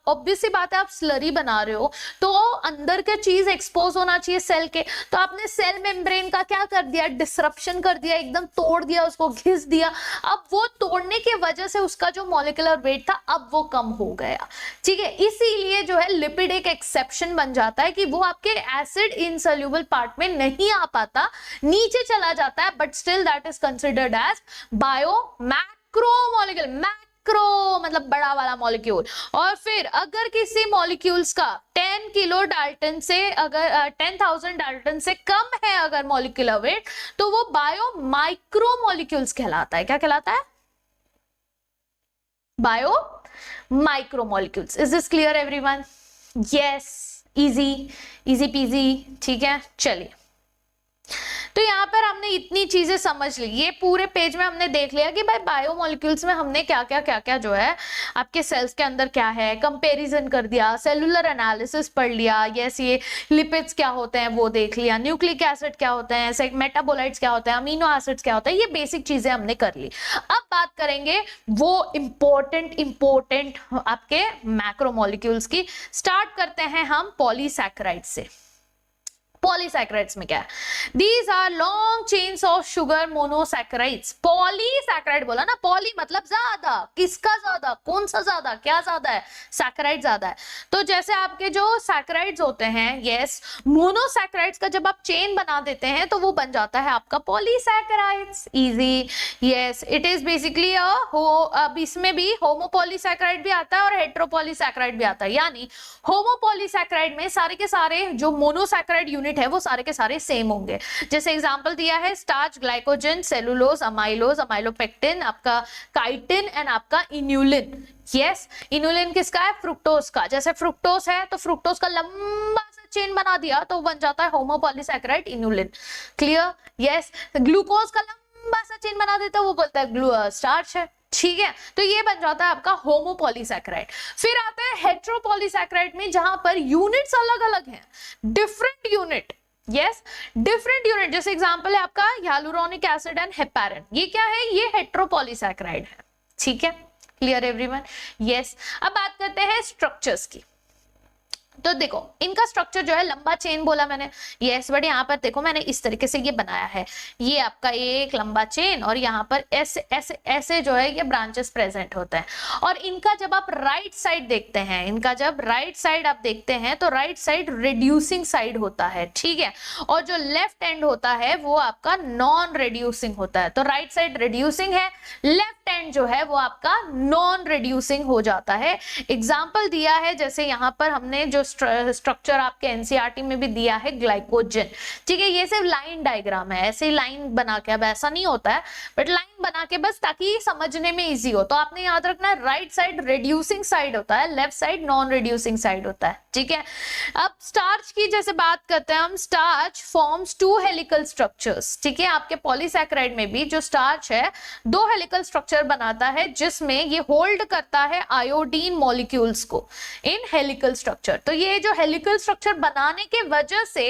ऑब्वियस सी बात है, आप स्लरी बना रहे हो तो अंदर का चीज एक्सपोज होना चाहिए सेल के, तो आपने सेल मेम्ब्रेन का क्या कर दिया, डिसरप्शन कर दिया, एकदम तोड़ दिया, उसको घिस दिया। अब वो तोड़ने की वजह से उसका जो मॉलिक्यूलर वेट था अब वो कम हो गया, ठीक है, इसीलिए जो है लिपिड एक एक्सेप्शन बन जाता है कि वो आपके एसिड इनसोल्यूबल पार्ट में नहीं आ पाता, नीचे चला जाता है, but still that is considered as biomacromolecule, macro मतलब बड़ा वाला मॉलिक्यूल। और फिर अगर किसी मॉलिक्यूल्स का 10 किलो डाल्टन से, अगर 10,000 डाल्टन से कम है अगर मॉलिक्यूलर वेट, तो वो बायो माइक्रोमोलिक्यूल्स कहलाता है। क्या कहलाता है, bio micromolecules. Is this clear everyone? Yes, easy PG, ठीक है, चलिए। तो यहाँ पर हमने इतनी चीजें समझ ली, ये पूरे पेज में हमने देख लिया कि भाई बायोमोलिक्यूल्स में हमने क्या क्या जो है आपके सेल्स के अंदर क्या है, कंपैरिजन कर दिया, सेलुलर एनालिसिस पढ़ लिया, यस, ये लिपिड्स क्या होते हैं वो देख लिया, न्यूक्लिक एसिड क्या होते हैं, मेटाबोलाइट्स क्या होते हैं, अमीनो एसिड्स क्या होते हैं, ये बेसिक चीजें हमने कर ली। अब बात करेंगे वो इंपॉर्टेंट आपके मैक्रोमोलिक्यूल्स की। स्टार्ट करते हैं हम पॉलीसैकेराइड से। पॉलीसैकेराइड्स में क्या है? These are long chains of sugar monosaccharides. Polysaccharide बोला ना, पॉली मतलब ज्यादा, किसका ज्यादा, कौन सा ज्यादा, क्या ज्यादा है, सैकेराइड ज्यादा है। तो जैसे आपके जो सैकेराइड्स होते हैं, यस, मोनोसैकेराइड्स का जब आप चेन बना देते हैं तो वो बन जाता है आपका polysaccharides. Easy, yes, it is basically अब इसमें भी होमोपॉलीसैकेराइड भी आता है और हेटेरोपॉलीसैकेराइड भी आता है। यानी होमोपॉलीसैकेराइड में सारे के सारे जो मोनोसैकेराइड यूनिट है वो सारे के सारे सेम होंगे। जैसे एग्जांपल दिया है starch, glycogen, cellulose, amylose, amylopectin, आपका काइटिन एंड आपका इन्यूलिन। यस, इन्यूलिन किसका है? फ्रुक्टोज का। जैसे फ्रुक्टोज है तो फ्रुक्टोज का लंबा सा चेन बना दिया तो बन जाता है homopolysaccharide inulin. Clear? Yes, glucose का लंबा सा चेन बना देता है वो बोलता है स्टार्च है। ठीक है, तो ये बन जाता है आपका होमोपॉलीसैकेराइड। फिर आता है हेटेरोपॉलीसैकेराइड में, जहां पर यूनिट्स अलग अलग हैं, different unit. Yes, different unit. जैसे एग्जांपल है आपका hyaluronic एसिड एंड हेपारिन। ये क्या है? ये हेटेरोपॉलीसैकेराइड है। ठीक है, क्लियर एवरीवन? यस, अब बात करते हैं स्ट्रक्चर्स की। तो देखो इनका स्ट्रक्चर जो है, लंबा चेन बोला मैंने, यस, बट यहाँ पर देखो मैंने इस तरीके से ये बनाया है। ये आपका एक लंबा चेन और यहाँ पर ऐसे ऐसे ऐसे जो है ये ब्रांचेस प्रेजेंट होते हैं। और इनका जब आप राइट साइड देखते हैं, इनका जब राइट साइड आप देखते हैं तो राइट साइड रिड्यूसिंग साइड होता है। ठीक है, और जो लेफ्ट एंड होता है वो आपका नॉन रिड्यूसिंग होता है। तो राइट साइड रिड्यूसिंग है, लेफ्ट एंड जो है वो आपका नॉन रिड्यूसिंग हो जाता है। एग्जाम्पल दिया है, जैसे यहाँ पर हमने जो स्ट्रक्चर आपके एनसीईआरटी में भी दिया है, ग्लाइकोजन। ठीक है, ये सिर्फ लाइन डायग्राम है, ऐसे ही लाइन बना के, अब ऐसा नहीं होता है बट लाइन बना के बस ताकि समझने में इजी हो। तो आपने याद रखना है राइट साइड रिड्यूसिंग साइड होता है, left side non reducing side होता है। ठीक है, अब स्टार्च की जैसे बात करते हैं हम, स्टार्च फॉर्म्स 2 हेलिकल स्ट्रक्चर्स। ठीक है, आपके पॉलीसैकेराइड में भी जो स्टार्च है 2 हेलिकल स्ट्रक्चर बनाता है, जिसमें ये होल्ड करता है आयोडीन मॉलिक्यूल्स को इन हेलिकल स्ट्रक्चर। तो ये जो हेलिकल स्ट्रक्चर बनाने के वजह से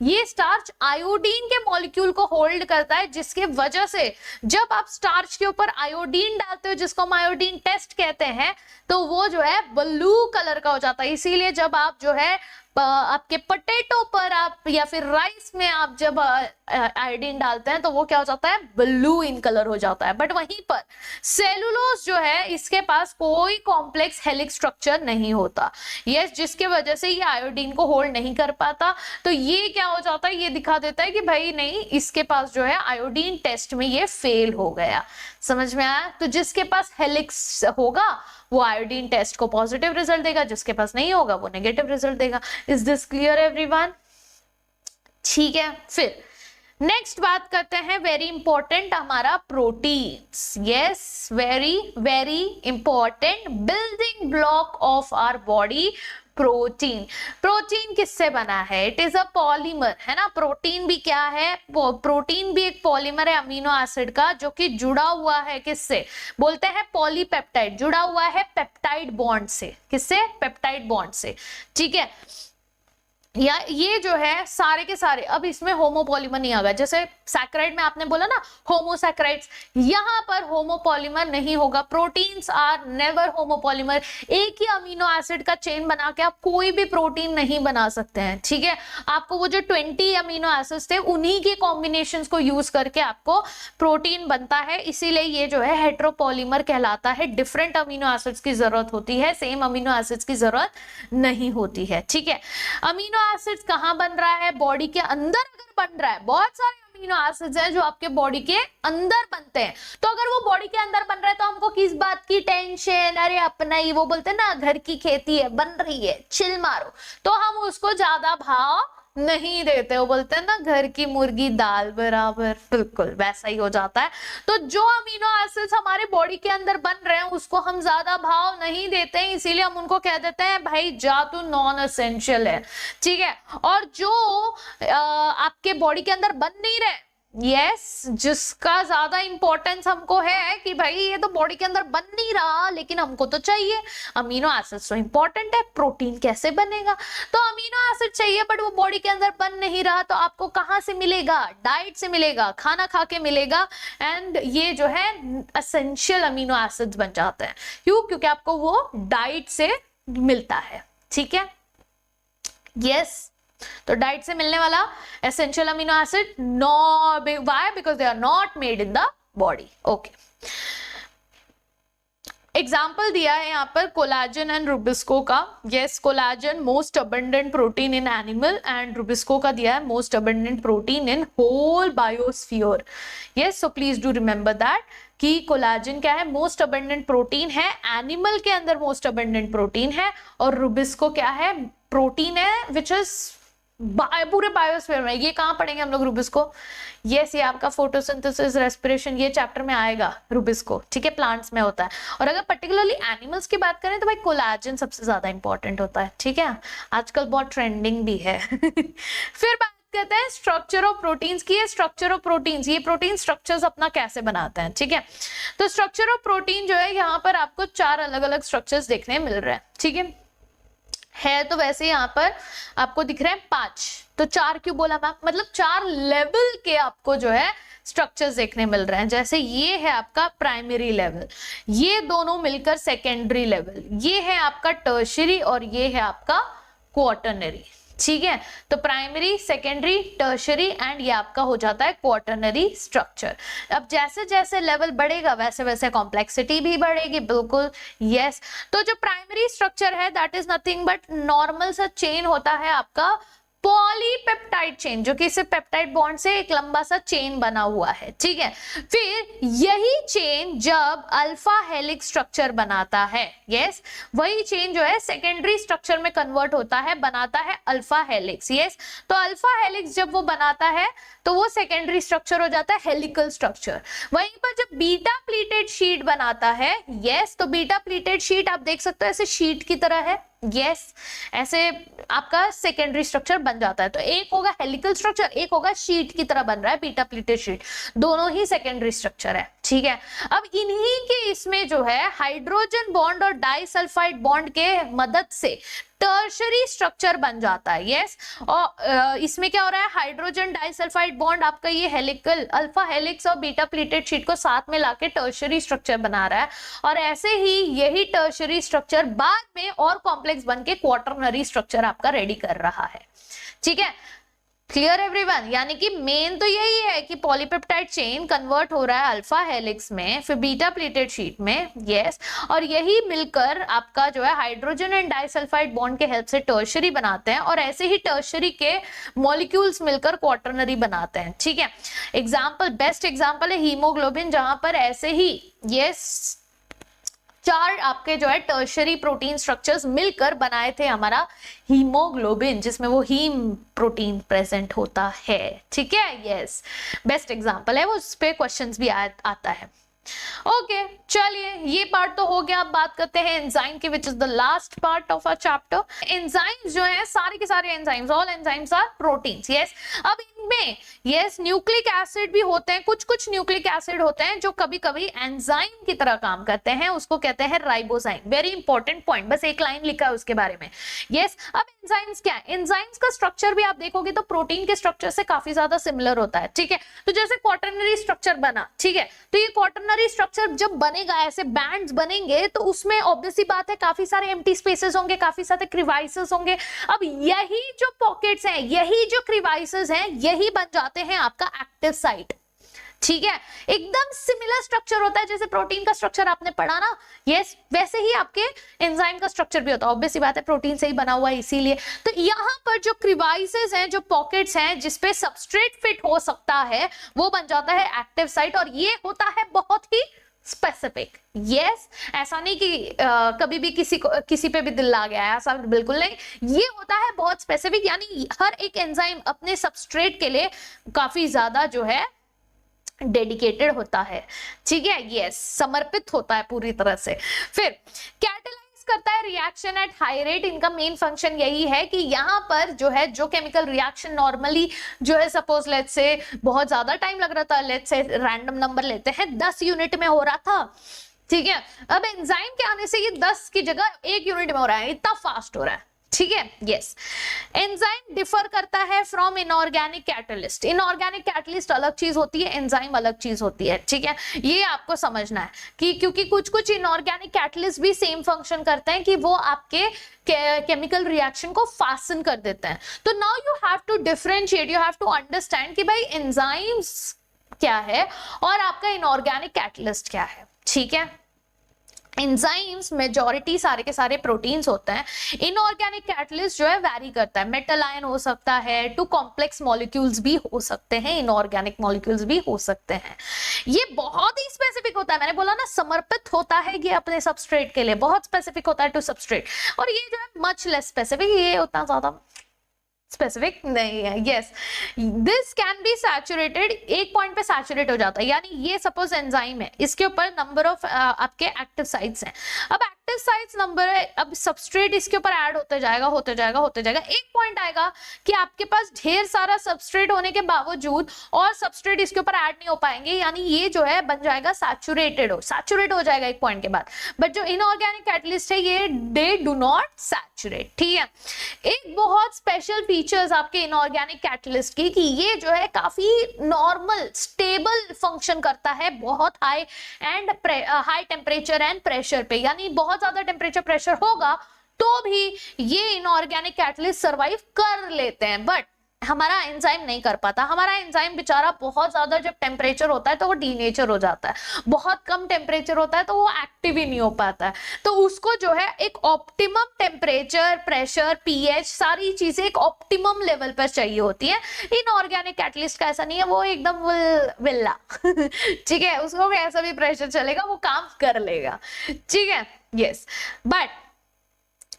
ये स्टार्च आयोडीन के मॉलिक्यूल को होल्ड करता है, जिसके वजह से जब आप स्टार्च के ऊपर आयोडीन डालते हो, जिसको हम आयोडीन टेस्ट कहते हैं, तो वो जो है ब्लू कलर का हो जाता है। इसीलिए जब आप जो है आपके पोटैटो पर आप या फिर राइस में आप जब आयोडीन डालते हैं तो वो क्या हो जाता है? ब्लू इन कलर हो जाता है। बट वहीं पर सेलुलोज जो है इसके पास कोई कॉम्प्लेक्स हेलिक्स स्ट्रक्चर नहीं होता, यस, जिसके वजह से ये आयोडीन को होल्ड नहीं कर पाता। तो ये क्या हो जाता है? ये दिखा देता है कि भाई नहीं, इसके पास जो है आयोडीन टेस्ट में ये फेल हो गया। समझ में आया? तो जिसके पास हेलिक्स होगा वो आयोडीन टेस्ट को पॉजिटिव रिजल्ट देगा, जिसके पास नहीं होगा वो नेगेटिव रिजल्ट देगा। Is this clear everyone? ठीक है, फिर नेक्स्ट बात करते हैं, वेरी इंपॉर्टेंट हमारा proteins. Yes, very very important building block of our body, protein. Protein किससे बना है? इट इज अ पॉलीमर, है ना। प्रोटीन भी क्या है? प्रोटीन भी एक पॉलीमर है अमीनो एसिड का, जो कि जुड़ा हुआ है किससे? बोलते हैं पॉलीपेप्टाइड, जुड़ा हुआ है पेप्टाइड बॉन्ड से। किससे? पेप्टाइड बॉन्ड से। ठीक है, या ये जो है सारे के सारे, अब इसमें होमोपॉलीमर नहीं आएगा। जैसे सैकेराइड में आपने बोला ना होमोसैकेराइड्स, यहां पर होमोपॉलीमर नहीं होगा। Proteins are never homopolymer. एक ही अमीनो एसिड का चेन बना के आप कोई भी प्रोटीन नहीं बना सकते हैं। ठीक है, आपको वो जो 20 अमीनो एसिड्स थे उन्हीं के कॉम्बिनेशंस को यूज करके आपको प्रोटीन बनता है। इसीलिए ये जो है हेटेरोपॉलीमर कहलाता है। डिफरेंट अमीनो एसिड्स की जरूरत होती है, सेम अमीनो एसिड्स की जरूरत नहीं होती है। ठीक है, अमीनो एसिड्स कहां बन रहा है? बॉडी के अंदर अगर बन रहा है, बहुत सारे अमीनो एसिड्स हैं जो आपके बॉडी के अंदर बनते हैं। तो अगर वो बॉडी के अंदर बन रहा है तो हमको किस बात की टेंशन? अरे अपना ही, वो बोलते हैं ना घर की खेती है, बन रही है, चिल मारो। तो हम उसको ज्यादा भाव नहीं देते। वो बोलते हैं ना घर की मुर्गी दाल बराबर, बिल्कुल वैसा ही हो जाता है। तो जो अमीनो एसिड्स हमारे बॉडी के अंदर बन रहे हैं उसको हम ज्यादा भाव नहीं देते हैं, इसीलिए हम उनको कह देते हैं भाई जा तू नॉन एसेंशियल है। ठीक है, और जो आपके बॉडी के अंदर बन नहीं रहे, यस, जिसका ज्यादा इंपॉर्टेंस हमको है कि भाई ये तो बॉडी के अंदर बन नहीं रहा लेकिन हमको तो चाहिए, अमीनो एसिड्स तो इंपॉर्टेंट है। प्रोटीन कैसे बनेगा? तो अमीनो एसिड चाहिए बट वो बॉडी के अंदर बन नहीं रहा, तो आपको कहां से मिलेगा? डाइट से मिलेगा, खाना खा के मिलेगा। एंड ये जो है एसेंशियल अमीनो एसिड्स बन जाते हैं। क्यों? क्योंकि आपको वो डाइट से मिलता है। ठीक है, यस, तो डाइट से मिलने वाला essential amino acid no, why? Because they are not made in the body. Okay, example दिया है यहाँ पर कोलाजन एंड रुबिस्को का। Yes, collagen most abundant protein in animal and rubisco का दिया है most abundant protein in whole biosphere. Yes, so please do remember that कि collagen क्या है? मोस्ट अबंडेंट प्रोटीन है, एनिमल के अंदर मोस्ट अबंडेंट प्रोटीन है, और रुबिस्को क्या है? प्रोटीन है विच इज पूरे बायोस्फीयर में। ये कहाँ पढ़ेंगे हम लोग रुबिस्को? यस, ये आपका फोटोसिंथेसिस, रेस्पिरेशन, ये चैप्टर में आएगा रुबिस्को, ठीक है, प्लांट्स में होता है। और अगर पर्टिकुलरली एनिमल्स की बात करें तो भाई कोलाजन सबसे ज्यादा इंपॉर्टेंट होता है, ठीक है, आजकल बहुत ट्रेंडिंग भी है। फिर बात कहते हैं स्ट्रक्चर ऑफ प्रोटीन्स की। स्ट्रक्चर ऑफ प्रोटीन्स, ये प्रोटीन स्ट्रक्चर्स अपना कैसे बनाते हैं, ठीक है। तो स्ट्रक्चर ऑफ प्रोटीन जो है, यहाँ पर आपको 4 अलग अलग स्ट्रक्चर्स देखने मिल रहे हैं, ठीक है। तो वैसे यहाँ पर आपको दिख रहे हैं 5, तो 4 क्यों बोला मैम? मतलब 4 लेवल के आपको जो है स्ट्रक्चर्स देखने मिल रहे हैं। जैसे ये है आपका प्राइमरी लेवल, ये दोनों मिलकर सेकेंडरी लेवल, ये है आपका टर्शियरी, और ये है आपका क्वार्टरनरी, ठीक है। तो प्राइमरी, सेकेंडरी, टर्शियरी एंड ये आपका हो जाता है क्वार्टरनरी स्ट्रक्चर। अब जैसे जैसे लेवल बढ़ेगा वैसे वैसे कॉम्प्लेक्सिटी भी बढ़ेगी, बिल्कुल, यस। तो जो प्राइमरी स्ट्रक्चर है that is nothing but normal सा चेन होता है आपका पॉलीपेप्टाइड चेन, जो कि सिर्फ पेप्टाइड बॉन्ड से एक लंबा सा चेन बना हुआ है, ठीक है। फिर यही चेन जब अल्फा हेलिक्स स्ट्रक्चर बनाता है, यस, वही चेन जो है सेकेंडरी स्ट्रक्चर में कन्वर्ट होता है, बनाता है अल्फा हेलिक्स, यस। तो अल्फा हेलिक्स जब वो बनाता है तो वो सेकेंडरी स्ट्रक्चर हो जाता है हेलिकल स्ट्रक्चर। वहीं पर जब बीटा प्लीटेड शीट बनाता है, यस, तो बीटा प्लीटेड शीट आप देख सकते हो ऐसे शीट की तरह है, यस, ऐसे आपका सेकेंडरी स्ट्रक्चर बन जाता है। तो एक होगा हेलिकल स्ट्रक्चर, एक होगा शीट की तरह बन रहा है, बीटा प्लीटेड शीट, दोनों ही सेकेंडरी स्ट्रक्चर है, ठीक है। अब इन्हीं के इसमें जो है हाइड्रोजन बॉन्ड और डाइसल्फाइड बॉन्ड के मदद से टर्शरी स्ट्रक्चर बन जाता है, यस। और इसमें क्या हो रहा है? हाइड्रोजन डाइसल्फाइड बॉन्ड आपका ये हेलिकल अल्फा हेलिक्स और बीटा प्लीटेड शीट को साथ में लाके टर्शरी स्ट्रक्चर बना रहा है, और ऐसे ही यही टर्शरी स्ट्रक्चर बाद में और कॉम्प्लेक्स बन के क्वार्टरनरी स्ट्रक्चर आपका रेडी कर रहा है, ठीक है। Clear everyone? यानी कि मेन तो यही है कि पॉलीपेप्टाइड चेन कन्वर्ट हो रहा है अल्फा हेलिक्स में, फिर बीटा प्लीटेड शीट में, यस, और यही मिलकर आपका जो है हाइड्रोजन एंड डाइसल्फाइड बॉन्ड के हेल्प से टर्शरी बनाते हैं, और ऐसे ही टर्शरी के मॉलिक्यूल्स मिलकर क्वार्टरनरी बनाते हैं, ठीक है। एग्जाम्पल, बेस्ट एग्जाम्पल है हीमोग्लोबिन, जहां पर ऐसे ही यस 4 आपके जो है टर्शरी प्रोटीन स्ट्रक्चर्स मिलकर बनाए थे हमारा हीमोग्लोबिन, जिसमें वो हीम प्रोटीन प्रेजेंट होता है, ठीक है, यस, बेस्ट एग्जांपल है वो, उस पे क्वेश्चंस भी आता है। ओके, चलिए ये पार्ट तो हो गया। अब बात करते हैं एंजाइम की, which is the last part of our chapter. Enzymes जो है सारे के सारे enzymes, all enzymes are proteins, yes. अब इनमें यस न्यूक्लिक एसिड भी होते हैं, कुछ कुछ न्यूक्लिक एसिड होते हैं जो कभी कभी एंजाइम की तरह काम करते हैं, उसको कहते हैं राइबोजाइम। वेरी इंपॉर्टेंट पॉइंट, बस एक लाइन लिखा है उसके बारे में, यस। अब एंजाइम्स क्या है? एंजाइम्स का स्ट्रक्चर भी आप देखोगे तो प्रोटीन के स्ट्रक्चर से काफी ज्यादा सिमिलर होता है, ठीक है। तो जैसे क्वार्टरनरी स्ट्रक्चर बना, ठीक है, तो ये क्वार्टरनरी स्ट्रक्चर जब बनेगा, ऐसे बैंड्स बनेंगे, तो उसमें ऑब्वियस सी बात है काफी सारे एम्प्टी स्पेसेस होंगे, काफी सारे क्रिवाइसेस होंगे। अब यही जो पॉकेट्स हैं, यही जो क्रिवाइसेस हैं, यही बन जाते हैं आपका एक्टिव साइट, ठीक है। एकदम सिमिलर स्ट्रक्चर होता है, जैसे प्रोटीन का स्ट्रक्चर आपने पढ़ा ना, यस, वैसे ही आपके एंजाइम का स्ट्रक्चर भी होता है। ऑब्वियस सी बात है प्रोटीन से ही बना हुआ है, इसीलिए। तो यहाँ पर जो क्रिवाइसेस हैं, जो पॉकेट्स हैं जिसपे सबस्ट्रेट फिट हो सकता है, वो बन जाता है एक्टिव साइट, और ये होता है बहुत ही स्पेसिफिक, यस। ऐसा नहीं कि कभी भी किसी पे भी दिल आ गया है, ऐसा बिल्कुल नहीं। ये होता है बहुत स्पेसिफिक, यानी हर एक एंजाइम अपने सबस्ट्रेट के लिए काफी ज्यादा जो है डेडिकेटेड होता है, ठीक है, यस, समर्पित होता है पूरी तरह से। फिर कैटालाइज करता है रिएक्शन एट हाई रेट। इनका मेन फंक्शन यही है कि यहाँ पर जो है जो केमिकल रिएक्शन नॉर्मली जो है, सपोज लेट्स से बहुत ज्यादा टाइम लग रहा था, लेट्स से रैंडम नंबर लेते हैं 10 यूनिट में हो रहा था, ठीक है। अब एंजाइम के आने से ये 10 की जगह 1 यूनिट में हो रहा है, इतना फास्ट हो रहा है, ठीक है, यस। एंजाइम डिफर करता है from inorganic catalyst. Inorganic catalyst अलग चीज होती है, एंजाइम अलग चीज होती है, ठीक है। ये आपको समझना है कि क्योंकि कुछ कुछ इनऑर्गेनिक कैटलिस्ट भी सेम फंक्शन करते हैं कि वो आपके केमिकल रिएक्शन को फास्ट कर देते हैं। तो now you have to differentiate, you have to understand कि भाई एंजाइम्स क्या है और आपका इनऑर्गेनिक कैटलिस्ट क्या है, ठीक है। एंजाइम्स मेजॉरिटी सारे के सारे प्रोटीन्स होते हैं। इनऑर्गेनिक कैटलिस्ट जो है वैरी करता है, मेटल आयन हो सकता है, टू कॉम्प्लेक्स मॉलिक्यूल्स भी हो सकते हैं, इनऑर्गेनिक मॉलिक्यूल्स भी हो सकते हैं। ये बहुत ही स्पेसिफिक होता है, मैंने बोला ना समर्पित होता है ये अपने सबस्ट्रेट के लिए, बहुत स्पेसिफिक होता है टू सबस्ट्रेट। और ये जो है मच लेस स्पेसिफिक, ये उतना ज्यादा स्पेसिफिक नहीं है। Yes, this can be saturated, एक पॉइंट पे सैचुरेट हो जाता है। यानी ये सपोज एंजाइम है, इसके ऊपर नंबर ऑफ आपके एक्टिव साइट्स हैं। अब एक्टिव साइट्स नंबर है, अब सबस्ट्रेट इसके ऊपर ऐड होते जाएगा होते जाएगा होते जाएगा। एक पॉइंट आएगा कि आपके पास ढेर सारा सबस्ट्रेट होने के बावजूद और सबस्ट्रेट इसके ऊपर ऐड नहीं हो पाएंगे, यानी ये जो है बन जाएगा सैचुरेट हो जाएगा एक पॉइंट के बाद। बट जो इनऑर्गेनिक कैटलिस्ट है ये दे डू नॉट सैचुरेट, ठीक है। एक बहुत स्पेशल फीचर्स आपके इनऑर्गेनिक कैटलिस्ट की कि ये जो है काफी नॉर्मल स्टेबल फंक्शन करता है बहुत हाई टेम्परेचर एंड प्रेशर पे। यानी बहुत ज्यादा टेम्परेचर प्रेशर होगा तो भी ये इनऑर्गेनिक कैटलिस्ट सरवाइव कर लेते हैं, बट हमारा एंजाइम नहीं कर पाता। हमारा एंजाइम बेचारा बहुत ज्यादा जब टेम्परेचर होता है तो वो डीनेचर हो जाता है, बहुत कम टेम्परेचर होता है तो वो एक्टिव ही नहीं हो पाता है। तो उसको जो है एक ऑप्टिमम टेम्परेचर, प्रेशर, पीएच, सारी चीजें एक ऑप्टिमम लेवल पर चाहिए होती है। इनऑर्गेनिक कैटलिस्ट का ऐसा नहीं है, वो एकदम विल्ला ठीक है, उसको कैसा भी प्रेशर चलेगा वो काम कर लेगा, ठीक है, यस। बट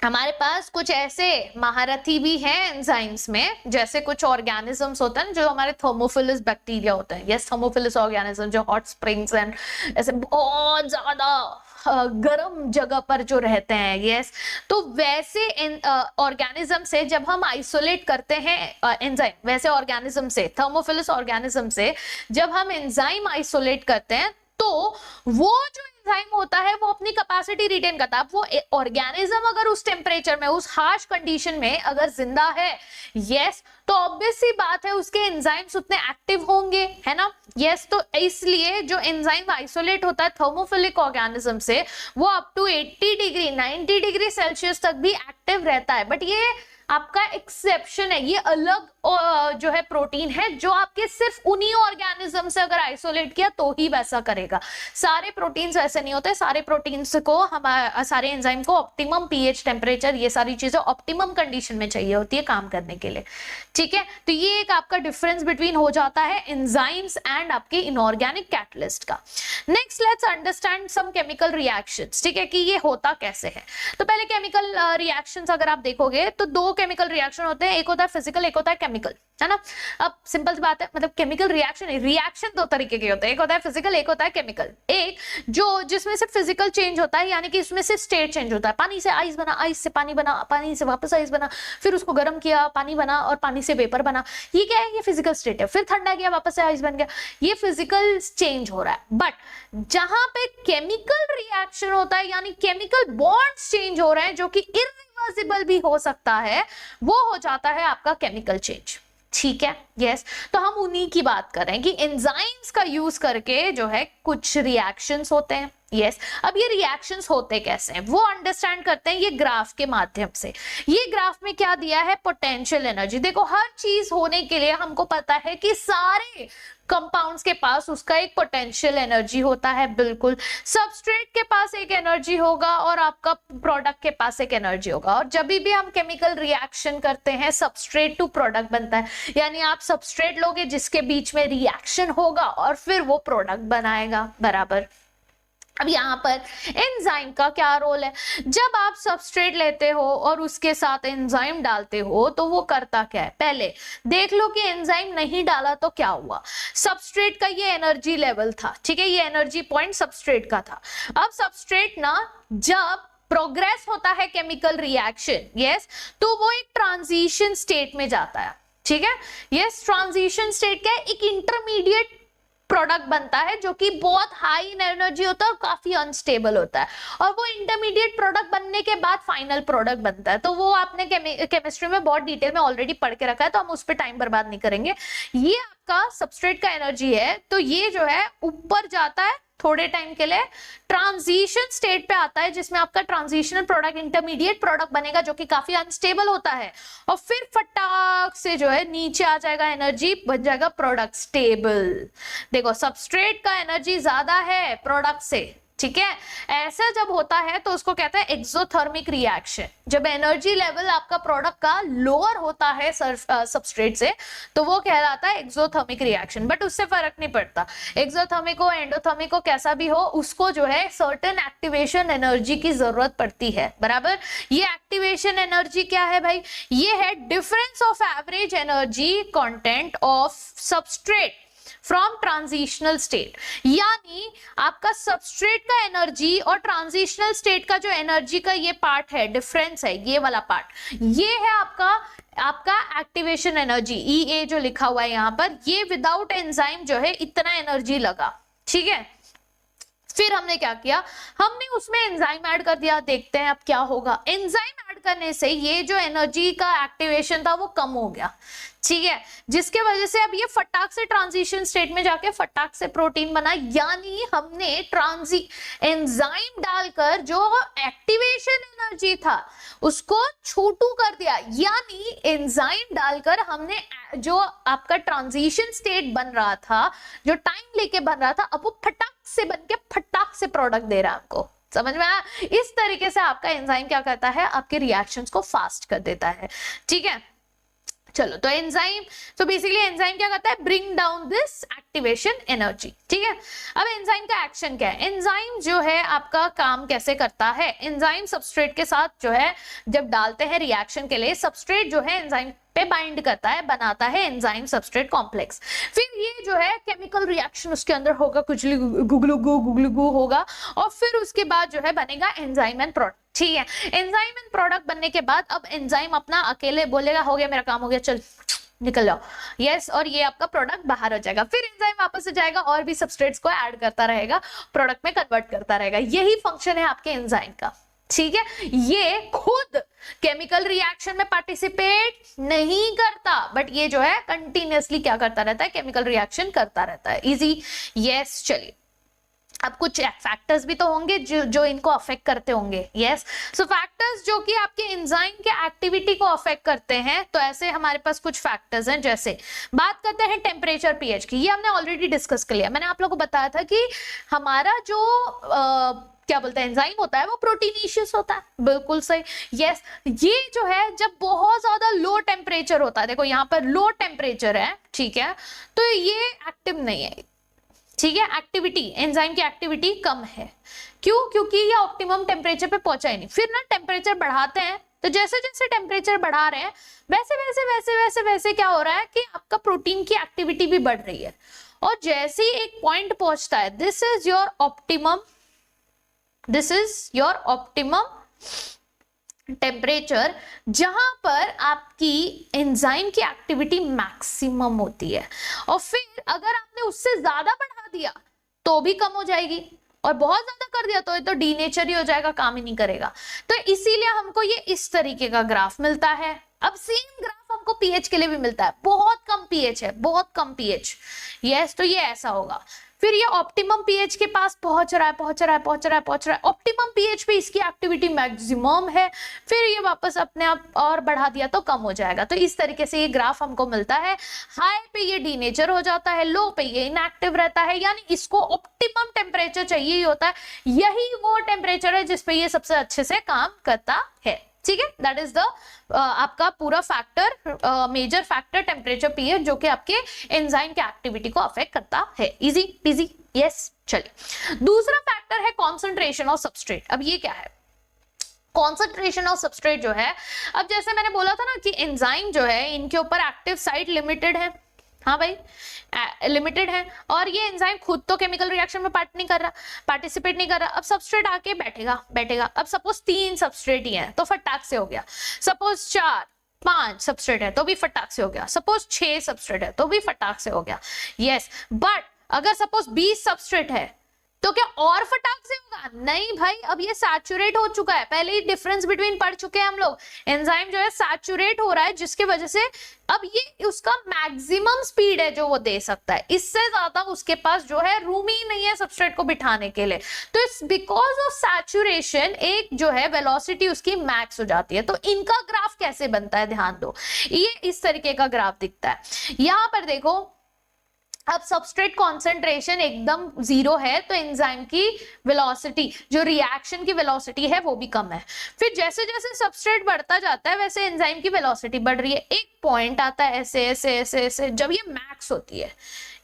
हमारे पास कुछ ऐसे महारथी भी हैं एंजाइम्स में, जैसे कुछ ऑर्गेनिजम्स होते हैं जो हमारे थर्मोफिलस बैक्टीरिया होते हैं, यस, थर्मोफिलस ऑर्गेनिज्म जो हॉट स्प्रिंग्स एंड ऐसे बहुत ज्यादा गर्म जगह पर जो रहते हैं, यस। तो वैसे ऑर्गेनिज्म से जब हम आइसोलेट करते हैं एंजाइम, वैसे ऑर्गेनिज्म से, थर्मोफिलस ऑर्गेनिज्म से जब हम एंजाइम आइसोलेट करते हैं तो वो जो एंजाइम होता है वो अपनी कैपेसिटी रिटेन करता है। वो ऑर्गेनिज्म अगर उस टेम्परेचर में, उस हार्श कंडीशन में अगर जिंदा है, यस, तो ऑब्वियस सी बात है उसके एंजाइम्स उतने एक्टिव होंगे, है ना, यस। तो इसलिए जो एंजाइम आइसोलेट होता है थर्मोफिलिक ऑर्गेनिज्म से, वो up to 80 degree 90 degree Celsius तक भी एक्टिव रहता है। बट ये आपका एक्सेप्शन है, ये अलग जो है प्रोटीन है जो आपके सिर्फ उन्हीं ऑर्गेनिज्म से अगर आइसोलेट किया तो ही वैसा करेगा। सारे प्रोटीन्स वैसे नहीं होते, सारे प्रोटीन्स को सारे एंजाइम को ऑप्टिमम पीएच, टेम्परेचर, ये सारी चीजें ऑप्टिमम कंडीशन में चाहिए होती है काम करने के लिए, ठीक है। तो ये एक आपका डिफरेंस बिटवीन हो जाता है एंजाइम्स एंड आपके इनऑर्गेनिक कैटलिस्ट का। Next let's understand some chemical reactions, ठीक है, कि ये होता कैसे है। तो पहले केमिकल रिएक्शंस अगर आप देखोगे तो दो केमिकल रिएक्शन होते हैं, एक होता है फिजिकल, एक होता है केमिकल, है ना। अब सिंपल सी बात है, मतलब केमिकल रिएक्शन दो तरीके के होते हैं, एक होता है फिजिकल, एक होता है केमिकल। एक जो जिसमें से फिजिकल चेंज होता है, यानी कि इसमें से स्टेट चेंज होता है, पानी से आइस बना, आइस से पानी बना, पानी से वापस आइस बना, फिर उसको गर्म किया, पानी बना, और पानी से वेपर बना, ये क्या है, ये फिजिकल स्टेट है। फिर ठंडा किया, वापस से आइस बन गया, ये फिजिकल चेंज हो रहा है। बट जहां पे केमिकल रिएक्शन होता है, यानी केमिकल बॉन्ड्स चेंज हो रहे हैं, जो कि इरिवर्सिबल भी हो सकता है, वो हो जाता है आपका केमिकल चेंज, ठीक है, यस। तो हम उन्हीं की बात कर रहे हैं कि एंजाइम्स का यूज करके जो है कुछ रिएक्शंस होते हैं, यस। अब ये रिएक्शंस होते कैसे हैं वो अंडरस्टैंड करते हैं ये ग्राफ के माध्यम से। ये ग्राफ में क्या दिया है, पोटेंशियल एनर्जी। देखो, हर चीज होने के लिए हमको पता है कि सारे कंपाउंड्स के पास उसका एक पोटेंशियल एनर्जी होता है, बिल्कुल। सबस्ट्रेट के पास एक एनर्जी होगा और आपका प्रोडक्ट के पास एक एनर्जी होगा। और जब भी हम केमिकल रिएक्शन करते हैं, सबस्ट्रेट टू प्रोडक्ट बनता है, यानी आप सबस्ट्रेट लोगे जिसके बीच में रिएक्शन होगा और फिर वो प्रोडक्ट बनाएगा, बराबर। अब यहाँ पर एंजाइम का क्या रोल है, जब आप सबस्ट्रेट लेते हो और उसके साथ एंजाइम डालते हो तो वो करता क्या है, पहले देख लो कि एंजाइम नहीं डाला तो क्या हुआ। सबस्ट्रेट का ये एनर्जी लेवल था, ठीक है, ये एनर्जी पॉइंट सबस्ट्रेट का था। अब सबस्ट्रेट ना जब प्रोग्रेस होता है केमिकल रिएक्शन, यस, तो वो एक ट्रांजिशन स्टेट में जाता है, ठीक है, यस। ट्रांजिशन स्टेट क्या है, एक इंटरमीडिएट प्रोडक्ट बनता है जो कि बहुत हाई इन एनर्जी होता है और काफी अनस्टेबल होता है, और वो इंटरमीडिएट प्रोडक्ट बनने के बाद फाइनल प्रोडक्ट बनता है। तो वो आपने केमिस्ट्री में बहुत डिटेल में ऑलरेडी पढ़ के रखा है, तो हम उस पर टाइम बर्बाद नहीं करेंगे। ये आपका सबस्ट्रेट का एनर्जी है, तो ये जो है ऊपर जाता है थोड़े टाइम के लिए, ट्रांजिशन स्टेट पे आता है जिसमें आपका ट्रांजिशनल प्रोडक्ट इंटरमीडिएट प्रोडक्ट बनेगा जो कि काफी अनस्टेबल होता है, और फिर फटाक से जो है नीचे आ जाएगा, एनर्जी बन जाएगा प्रोडक्ट स्टेबल। देखो सबस्ट्रेट का एनर्जी ज्यादा है प्रोडक्ट से, ठीक है। ऐसा जब होता है तो उसको कहते हैं एक्सोथर्मिक रिएक्शन। जब एनर्जी लेवल आपका प्रोडक्ट का लोअर होता है सबस्ट्रेट से, तो वो कहलाता है एक्सोथर्मिक रिएक्शन। बट उससे फर्क नहीं पड़ता, एक्सोथर्मिक हो एंडोथर्मिक हो कैसा भी हो, उसको जो है सर्टेन एक्टिवेशन एनर्जी की जरूरत पड़ती है, बराबर। ये एक्टिवेशन एनर्जी क्या है भाई, ये है difference of average energy content of substrate from transitional state. यानी आपका सबस्ट्रेट का एनर्जी और ट्रांजिशनल स्टेट का जो एनर्जी का ये पार्ट है, डिफरेंस है, ये वाला पार्ट, ये है आपका एक्टिवेशन एनर्जी, EA जो लिखा हुआ है यहाँ पर, ये विदाउट एंजाइम जो है इतना एनर्जी लगा, ठीक है। फिर हमने क्या किया, हमने उसमें एंजाइम ऐड कर दिया, देखते हैं अब क्या होगा। एंजाइम ऐड करने से ये जो एनर्जी का एक्टिवेशन था वो कम हो गया, ठीक है, जिसके वजह से अब ये फटाक से ट्रांजिशन स्टेट में जाके फटाक से प्रोटीन बना। यानी हमने एंजाइम डालकर जो एक्टिवेशन एनर्जी था उसको छोटू कर दिया, यानी एंजाइम डालकर हमने जो आपका ट्रांजिशन स्टेट बन रहा था, जो टाइम लेके बन रहा था, अब वो फटाक से बन के फटाक से प्रोडक्ट दे रहा है आपको, समझ में आया। इस तरीके से आपका एंजाइम क्या करता है, आपके रिएक्शंस को फास्ट कर देता है, ठीक है। चलो, तो एंजाइम, तो बेसिकली एंजाइम क्या करता है, bring down this activation energy, ठीक है। अब एंजाइम का एक्शन क्या है, एंजाइम जो है आपका काम कैसे करता है, एंजाइम सबस्ट्रेट के साथ जो है जब डालते हैं रिएक्शन के लिए, सबस्ट्रेट जो है एंजाइम पे बाइंड करता है, बनाता है एंजाइम सबस्ट्रेट कॉम्प्लेक्स। फिर ये जो है केमिकल रिएक्शन उसके अंदर होगा, कुछ गुगलुगु होगा, और फिर उसके बाद जो है बनेगा एंजाइम एंड प्रोडक्ट, ठीक है। एंजाइम एंड प्रोडक्ट बनने के बाद अब एंजाइम अपना अकेले बोलेगा हो गया मेरा काम हो गया, चल निकल जाओ, यस, और ये आपका प्रोडक्ट बाहर हो जाएगा। फिर एंजाइम वापस से जाएगा और भी सबस्ट्रेट्स को ऐड करता रहेगा, प्रोडक्ट में कन्वर्ट करता रहेगा। यही फंक्शन है आपके एंजाइम का, ठीक है। ये खुद केमिकल रिएक्शन में पार्टिसिपेट नहीं करता, बट ये जो है कंटिन्यूअसली क्या करता रहता है, केमिकल रिएक्शन करता रहता है। Easy, yes. चलिए, अब कुछ फैक्टर्स भी तो होंगे जो इनको अफेक्ट करते होंगे, यस। सो फैक्टर्स जो कि आपके एंजाइम के एक्टिविटी को अफेक्ट करते हैं, तो ऐसे हमारे पास कुछ फैक्टर्स हैं। जैसे बात करते हैं टेम्परेचर, पीएच की, ये हमने ऑलरेडी डिस्कस कर लिया। मैंने आप लोगों को बताया था कि हमारा जो क्या बोलते हैं एंजाइम होता है वो प्रोटीनेशियस होता है, बिल्कुल सही, यस। ये जो है जब बहुत ज्यादा लो टेम्परेचर होता है, देखो यहाँ पर लो टेम्परेचर है, ठीक है, तो ये एक्टिव नहीं है, ठीक है। एक्टिविटी, एंजाइम की एक्टिविटी कम है, क्यों, क्योंकि ये ऑप्टिमम टेम्परेचर पे पहुंचा ही नहीं। फिर ना टेम्परेचर बढ़ाते हैं, तो जैसे जैसे टेम्परेचर बढ़ा रहे हैं वैसे वैसे वैसे वैसे वैसे क्या हो रहा है कि आपका प्रोटीन की एक्टिविटी भी बढ़ रही है, और जैसे ही एक पॉइंट पहुंचता है, this is your optimum temperature, जहां पर आपकी एंजाइम की एक्टिविटी मैक्सिमम होती है। और फिर अगर आपने उससे ज्यादा बढ़ा दिया तो भी कम हो जाएगी, और बहुत ज्यादा कर दिया तो ये तो डीनेचर ही हो जाएगा, काम ही नहीं करेगा। तो इसीलिए हमको ये इस तरीके का ग्राफ मिलता है। अब सेम ग्राफ हमको पीएच के लिए भी मिलता है, बहुत कम पीएच है, बहुत कम पीएच, यस, तो ये ऐसा होगा। फिर ये ऑप्टिमम पीएच के पास पहुंच रहा है, ऑप्टिमम पीएच पे इसकी एक्टिविटी मैक्सिमम है, फिर ये वापस अपने आप और बढ़ा दिया तो कम हो जाएगा। तो इस तरीके से ये ग्राफ हमको मिलता है। हाई पे ये डीनेचर हो जाता है, लो पे ये इनएक्टिव रहता है, यानी इसको ऑप्टिमम टेम्परेचर चाहिए ही होता है। यही वो टेम्परेचर है जिसपे ये सबसे अच्छे से काम करता है, ठीक है। दैट इज द आपका पूरा factor, major factor temperature, pH, जो कि आपके एंजाइम के एक्टिविटी को अफेक्ट करता है। Easy PG, yes. चलिए, दूसरा फैक्टर है कॉन्सेंट्रेशन ऑफ सबस्ट्रेट। अब ये क्या है, कॉन्सेंट्रेशन ऑफ सबस्ट्रेट जो है, अब जैसे मैंने बोला था ना कि एंजाइम जो है इनके ऊपर एक्टिव साइट लिमिटेड है, हाँ भाई, लिमिटेड है, और ये एंजाइम खुद तो केमिकल रिएक्शन में पार्टिसिपेट नहीं कर रहा। अब सबस्ट्रेट आके बैठेगा। अब सपोज 3 सबस्ट्रेट ही है तो फटाक से हो गया, सपोज 4 5 सबस्ट्रेट है तो भी फटाक से हो गया, सपोज 6 सबस्ट्रेट है तो भी फटाक से हो गया, यस। बट अगर सपोज 20 सबस्ट्रेट है तो क्या और फटाक से होगा? नहीं भाई, अब ये सैचुरेट हो चुका है, पहले ही डिफरेंस बिटवीन पढ़ चुके हैं हम लोग। एंजाइम जो है सैचुरेट हो रहा है, जिसकी वजह से अब ये उसका मैक्सिमम स्पीड है जो वो दे सकता है, इससे ज्यादा उसके पास जो है रूम ही नहीं है सबस्ट्रेट को बिठाने के लिए। तो इट्स बिकॉज ऑफ सैचुरेशन एक जो है वेलोसिटी उसकी मैक्स हो जाती है। तो इनका ग्राफ कैसे बनता है ध्यान दो, ये इस तरीके का ग्राफ दिखता है। यहां पर देखो, अब सबस्ट्रेट कॉन्सेंट्रेशन एकदम 0 है तो एंजाइम की वेलोसिटी, जो रिएक्शन की वेलोसिटी है वो भी कम है। फिर जैसे जैसे सबस्ट्रेट बढ़ता जाता है वैसे एंजाइम की वेलोसिटी बढ़ रही है। एक पॉइंट आता है ऐसे ऐसे ऐसे ऐसे, जब ये मैक्स होती है,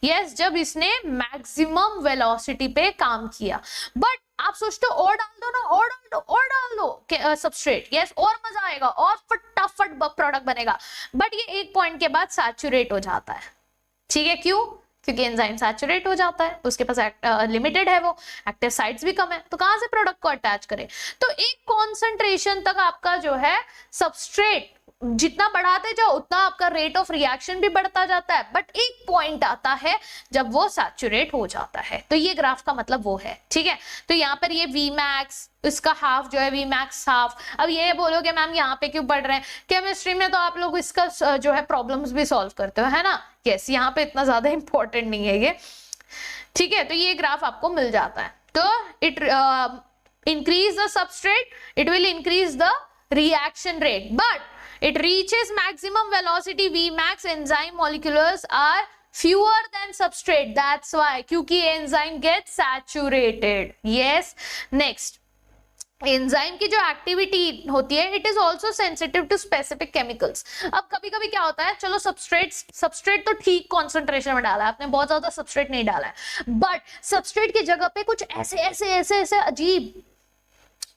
यस, जब इसने मैक्सिमम वेलोसिटी पे काम किया। बट आप सोचते हो और डाल दो ना, और डाल दो, और डाल दो सबस्ट्रेट, यस, और मजा आएगा और फटाफट प्रोडक्ट बनेगा। बट ये एक पॉइंट के बाद सैचुरेट हो जाता है। ठीक है, क्यों? क्योंकि एंजाइम सैचुरेट हो जाता है, उसके पास लिमिटेड है, वो एक्टिव साइट्स भी कम है, तो कहां से प्रोडक्ट को अटैच करें? तो एक कॉन्सेंट्रेशन तक आपका जो है सबस्ट्रेट जितना बढ़ाते जाओ उतना आपका रेट ऑफ रिएक्शन भी बढ़ता जाता है। बट एक पॉइंट आता है जब वो सैचुरेट हो जाता है। तो ये ग्राफ का मतलब वो है। ठीक है, तो यहाँ पर ये वी मैक्स, इसका हाफ जो है वी मैक्स हाफ। अब ये बोलोगे मैम यहाँ पे क्यों पढ़ रहे हैं? केमिस्ट्री में तो आप लोग इसका जो है प्रॉब्लम्स भी सॉल्व करते हो, है ना? यस, यहाँ पे इतना ज्यादा इंपॉर्टेंट नहीं है ये। ठीक है, तो ये ग्राफ आपको मिल जाता है। तो it increase the substrate, it will increase the reaction rate, but it reaches maximum velocity Vmax, enzyme molecules are fewer than substrate, that's why, क्योंकि enzyme gets saturated। yes, next, enzyme की जो activity होती है, it is also sensitive to specific chemicals. अब कभी कभी क्या होता है, चलो सबस्ट्रेट तो ठीक कॉन्सेंट्रेशन में डाला है आपने, बहुत ज्यादा सबस्ट्रेट नहीं डाला है, बट सबस्ट्रेट की जगह पे कुछ ऐसे ऐसे ऐसे ऐसे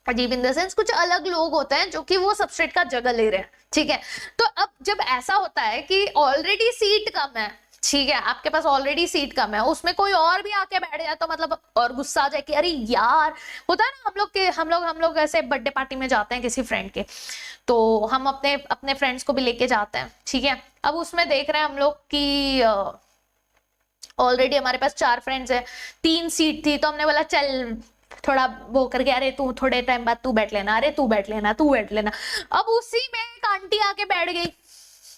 अजीब इन द सेंस कुछ अलग लोग होते हैं जो कि वो सबस्ट्रेट का जगह ले रहे हैं। ठीक है, तो अब जब ऐसा होता है कि ऑलरेडी सीट कम है, ठीक है, आपके पास ऑलरेडी सीट कम है, उसमें कोई और भी आके बैठ जाए तो मतलब और गुस्सा आ जाए कि अरे यार, होता है ना, हम लोग ऐसे बर्थडे पार्टी में जाते हैं किसी फ्रेंड के, तो हम अपने फ्रेंड्स को भी लेके जाते हैं। ठीक है, अब उसमें देख रहे हैं हम लोग कि ऑलरेडी हमारे पास 4 फ्रेंड्स है, 3 सीट थी, तो हमने बोला चल थोड़ा वो करके, अरे तू थोड़े टाइम बाद तू बैठ लेना, अरे तू बैठ लेना, तू बैठ लेना। अब उसी में एक आंटी आके बैठ गई,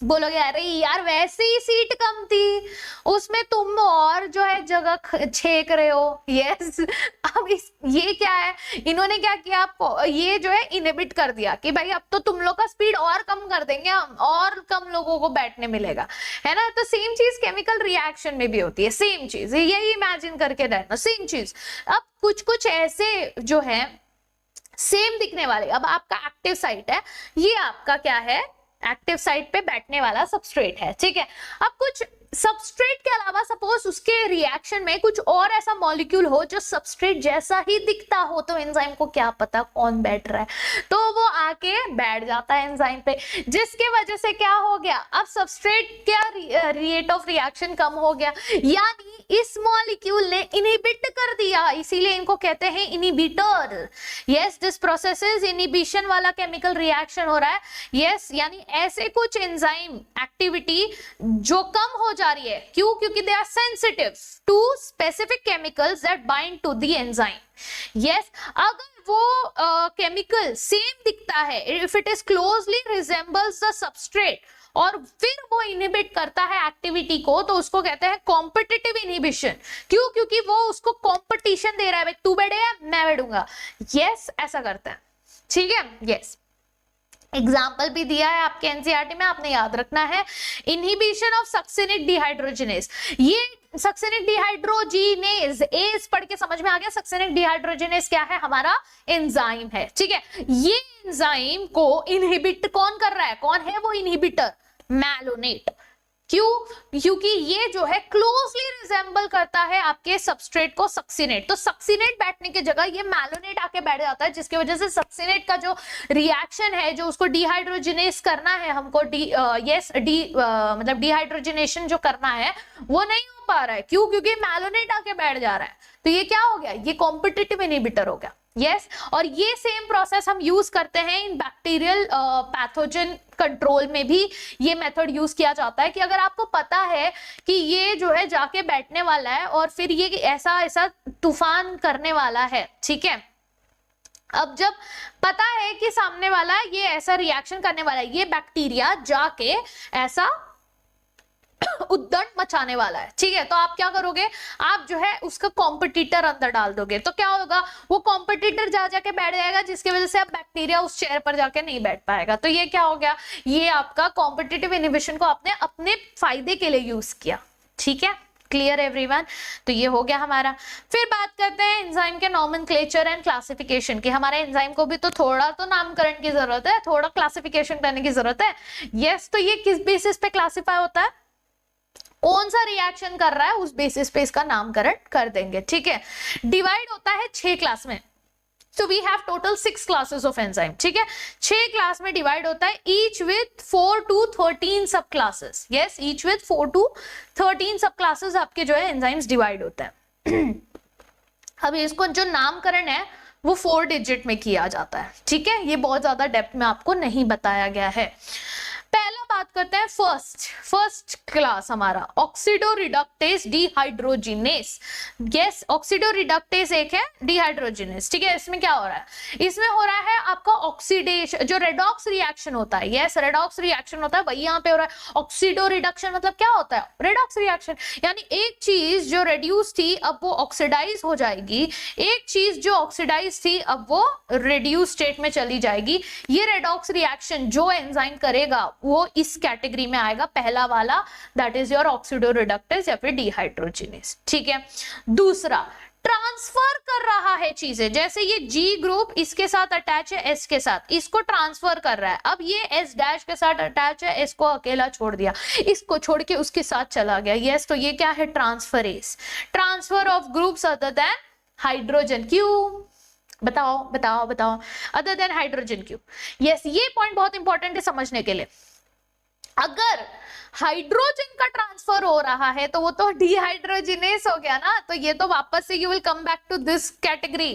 बोलोगे अरे यार वैसे ही सीट कम थी, उसमें तुम और जो है जगह छेक रहे हो। यस, अब ये क्या है, इन्होंने क्या किया, आपको ये जो है इनहिबिट कर दिया कि भाई अब तो तुम लोग का स्पीड और कम कर देंगे हम, और कम लोगों को बैठने मिलेगा, है ना? तो सेम चीज केमिकल रिएक्शन में भी होती है, सेम चीज, यही इमेजिन करके रहना, सेम चीज। अब कुछ ऐसे जो है सेम दिखने वाले, अब आपका एक्टिव साइट है, ये आपका क्या है, एक्टिव साइट पे बैठने वाला सबस्ट्रेट है। ठीक है, अब कुछ सबस्ट्रेट के अलावा सपोज उसके रिएक्शन में कुछ और ऐसा मॉलिक्यूल हो जो सबस्ट्रेट जैसा ही दिखता हो, तो एंजाइम को क्या पता कौन बैठ रहा है, तो वो आके बैठ जाता है एंजाइम पे, जिसकी वजह से क्या हो गया, अब सबस्ट्रेट क्या रेट ऑफ रिएक्शन कम हो गया, यानी इस मॉलिक्यूल ने इनहिबिट कर दिया, इसीलिए इनको कहते हैं inhibitor. Yes, this process is inhibition वाला केमिकल रिएक्शन हो रहा है। यस, यानी ऐसे कुछ एंजाइम एक्टिविटी जो कम हो जा रही है, क्यों? क्योंकि they are sensitive to specific chemicals that bind to the enzyme. Yes, अगर वो केमिकल सेम दिखता है, if it is closely resembles the substrate, और फिर वो इनहिबिट करता है एक्टिविटी को, तो उसको कहते हैं कॉम्पिटिटिव इनहिबिशन। क्यों? क्योंकि वो उसको कॉम्पिटिशन दे रहा है, तू बैठेगा मैं बैठूंगा। यस, ऐसा करता है। ठीक है, यस, एग्जाम्पल भी दिया है आपके एनसीईआरटी में, आपने याद रखना है। इनहिबिशन ऑफ सक्सिनिक डिहाइड्रोजिनेज, ये सक्सिनिक डिहाइड्रोजिनेज, एज पढ़ के समझ में आ गया, सक्सिनिक डिहाइड्रोजिनेज क्या है, हमारा एंजाइम है। ठीक है, ये एंजाइम को इनहिबिट कौन कर रहा है, कौन है वो इनहिबिटर, मैलोनेट। क्यों? क्योंकि ये जो है क्लोजली रिजेंबल करता है आपके सबस्ट्रेट को सक्सिनेट, तो सक्सिनेट बैठने की जगह ये मैलोनेट आके बैठ जाता है, जिसकी वजह से सक्सिनेट का जो रिएक्शन है, जो उसको डिहाइड्रोजिनेस करना है हमको, मतलब डिहाइड्रोजिनेशन जो करना है वो नहीं हो पा रहा है। क्यों? क्योंकि मैलोनेट आके बैठ जा रहा है, तो ये क्या हो गया, ये कॉम्पिटिटिव इनहिबिटर हो गया। यस और ये सेम प्रोसेस हम यूज करते हैं इन बैक्टीरियल पैथोजन कंट्रोल में भी ये मेथड यूज किया जाता है कि अगर आपको पता है कि ये जो है जाके बैठने वाला है और फिर ये ऐसा ऐसा तूफान करने वाला है, ठीक है, अब जब पता है कि सामने वाला ये ऐसा रिएक्शन करने वाला है, ये बैक्टीरिया जाके ऐसा उद्दंड मचाने वाला है, ठीक है, तो आप क्या करोगे, आप जो है उसका कॉम्पिटिटर अंदर डाल दोगे, तो क्या होगा, वो कॉम्पिटिटर जा जाके बैठ जाएगा, जिसकी वजह से अब बैक्टीरिया उस चेयर पर जाके नहीं बैठ पाएगा। तो ये क्या हो गया, ये आपका कॉम्पिटिटिव इनहिबिशन को आपने अपने फायदे के लिए यूज किया, ठीक है, क्लियर एवरीवन। तो ये हो गया हमारा। फिर बात करते हैं एंजाइम के नॉमेनक्लेचर एंड क्लासिफिकेशन की। हमारे एंजाइम को भी तो थोड़ा तो नामकरण की जरूरत है, थोड़ा क्लासिफिकेशन करने की जरूरत है। यस, तो ये किस बेसिस पे क्लासिफाई होता है, कौन सा रिएक्शन कर रहा है उस बेसिस पे इसका नामकरण कर देंगे, ठीक है। डिवाइड होता है 6 क्लास में, so we have total 6 classes of enzyme, ठीक है, 6 क्लास में डिवाइड होता है, each with 4 to 13 सब classes, yes, each with 4 to 13 सब क्लासेस आपके जो है एंजाइम्स डिवाइड होते हैं। अब इसको जो नामकरण है वो 4 डिजिट में किया जाता है, ठीक है, ये बहुत ज्यादा डेप्थ में आपको नहीं बताया गया है। पहला बात करते हैं फर्स्ट क्लास हमारा oxido reductase dehydrogenase. Yes, oxido reductase एक है, डिहाइड्रोजिनेस, ठीक है। इसमें क्या हो रहा है, इसमें हो रहा है आपका ऑक्सीडेशन, जो रेडॉक्स रिएक्शन होता है, यस रेडॉक्स रिएक्शन होता है, वही यहाँ पे हो रहा है। ऑक्सीडो रिडक्शन मतलब क्या होता है, रेडॉक्स रिएक्शन, यानी एक चीज जो रेड्यूस थी अब वो ऑक्सीडाइज हो जाएगी, एक चीज जो ऑक्सीडाइज थी अब वो रिड्यूस स्टेट में चली जाएगी। ये रेडॉक्स रिएक्शन जो एंजाइम करेगा वो इस कैटेगरी में आएगा, पहला वाला, that is your oxido reductase या फिर डिहाइड्रोजिनेस, ठीक है। दूसरा, ट्रांसफर कर रहा है चीजें, जैसे ये G ग्रुप इसके साथ अटैच है S के साथ, इसको ट्रांसफर कर रहा है, अब ये S डैश के साथ अटैच है, S को अकेला छोड़ दिया, इसको छोड़ के उसके साथ चला गया, यस, तो ये क्या है, transferase, transfer of groups other than hydrogen. क्यों, बताओ बताओ बताओ, अदर देन हाइड्रोजन क्यों? यस, ये पॉइंट बहुत इंपॉर्टेंट है समझने के लिए। अगर हाइड्रोजन का ट्रांसफर हो रहा है तो वो तो डिहाइड्रोजिनेस हो गया ना, तो ये तो वापस से you will come back to this category.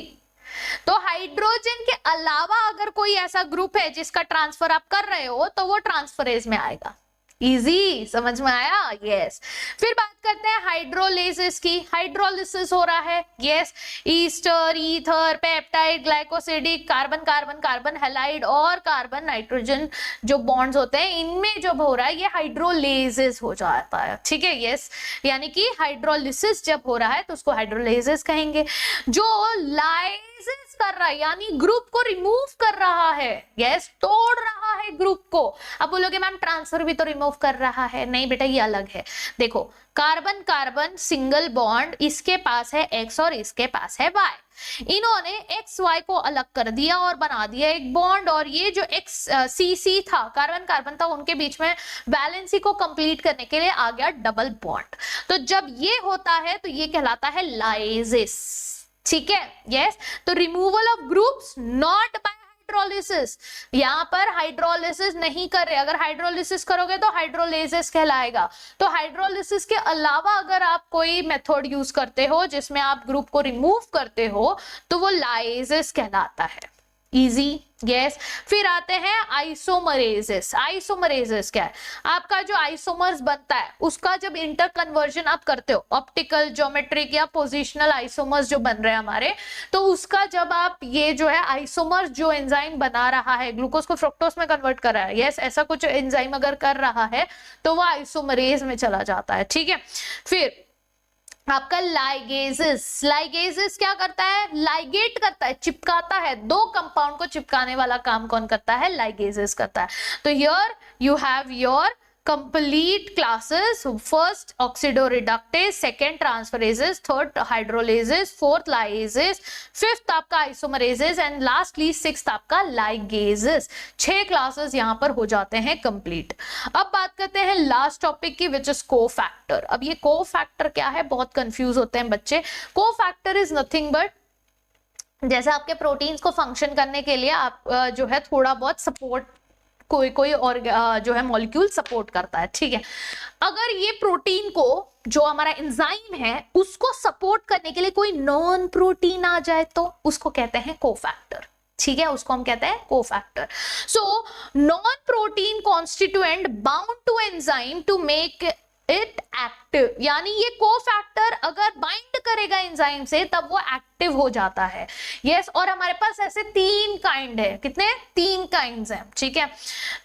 तो हाइड्रोजन के अलावा अगर कोई ऐसा ग्रुप है जिसका ट्रांसफर आप कर रहे हो तो वो ट्रांसफरेज में आएगा। इजी, समझ में आया? यस। फिर बात करते हैं हाइड्रोलिसिस की। हाइड्रोलिसिस हो रहा है, yes, Easter, ether, peptide, glycosidic, carbon carbon carbon halide और कार्बन नाइट्रोजन जो बॉन्ड्स होते हैं, इनमें जब हो रहा है ये हाइड्रोलिसिस हो जाता है, ठीक है, यस, यानी कि हाइड्रोलिसिस जब हो रहा है तो उसको हाइड्रोलिसिस कहेंगे। जो लाइसिस कर रहा है यानी ग्रुप को रिमूव कर रहा है, यस, तोड़ रहा है ग्रुप को। अब बोलोगे मैम ट्रांसफर भी तो रिमूव कर रहा है, नहीं बेटा ये अलग है। देखो, कार्बन कार्बन सिंगल बॉन्ड, इसके पास है X और इसके पास है Y, इन्होंने XY को अलग कर दिया और बना दिया एक बॉन्ड, और ये जो XCC था, कार्बन कार्बन था, उनके बीच में वैलेंसी को कंप्लीट करने के लिए आ गया डबल बॉन्ड। तो जब ये होता है तो ये कहलाता है लाइसिस, ठीक है, यस। तो removal of groups not bye hydrolysis, यहां पर हाइड्रोलिसिस नहीं कर रहे, अगर हाइड्रोलिसिस करोगे तो हाइड्रोलिसिस कहलाएगा। तो हाइड्रोलिसिस के अलावा अगर आप कोई मेथड यूज करते हो जिसमें आप ग्रुप को रिमूव करते हो तो वो लाइसिस कहलाता है। Easy, yes. फिर आते हैं आइसोमरेजेस। आइसोमरेजेस क्या है, आपका जो आइसोमर्स बनता है उसका जब इंटर कन्वर्जन आप करते हो, ऑप्टिकल, ज्योमेट्रिक या पोजिशनल आइसोमर्स जो बन रहे हैं हमारे, तो उसका जब आप ये जो है आइसोमर्स जो एंजाइम बना रहा है, ग्लूकोज को फ्रुक्टोज में कन्वर्ट कर रहा है, यस, ऐसा कुछ एंजाइम अगर कर रहा है तो वो आइसोमरेज में चला जाता है, ठीक है। फिर आपका लाइगेजेस। लाइगेजेस क्या करता है, लाइगेट करता है, चिपकाता है, दो कंपाउंड को चिपकाने वाला काम कौन करता है, लाइगेजेस करता है। तो here you have your complete classes, first oxidoreductase, second transferases, third hydrolases, fourth lyases, fifth आपका isomerases and lastly sixth आपका ligases। 6 classes यहाँ पर हो जाते हैं complete। अब बात करते हैं last topic की, which is cofactor। अब ये cofactor क्या है, बहुत confuse होते हैं बच्चे। cofactor is nothing but जैसे आपके प्रोटीन्स को फंक्शन करने के लिए आप जो है थोड़ा बहुत सपोर्ट कोई कोई और जो है मॉलिक्यूल सपोर्ट करता है, ठीक है। अगर ये प्रोटीन को, जो हमारा एंजाइम है, उसको सपोर्ट करने के लिए कोई नॉन प्रोटीन आ जाए तो उसको कहते हैं कोफैक्टर, ठीक है, उसको हम कहते हैं cofactor. So non protein constituent bound to enzyme to make it active, यानी ये कोफैक्टर अगर बाइंड करेगा एंजाइम से तब वो एक्टिव हो जाता है। यस, और हमारे पास ऐसे 3 काइंड है, कितने, 3 काइंड्स हैं, ठीक है।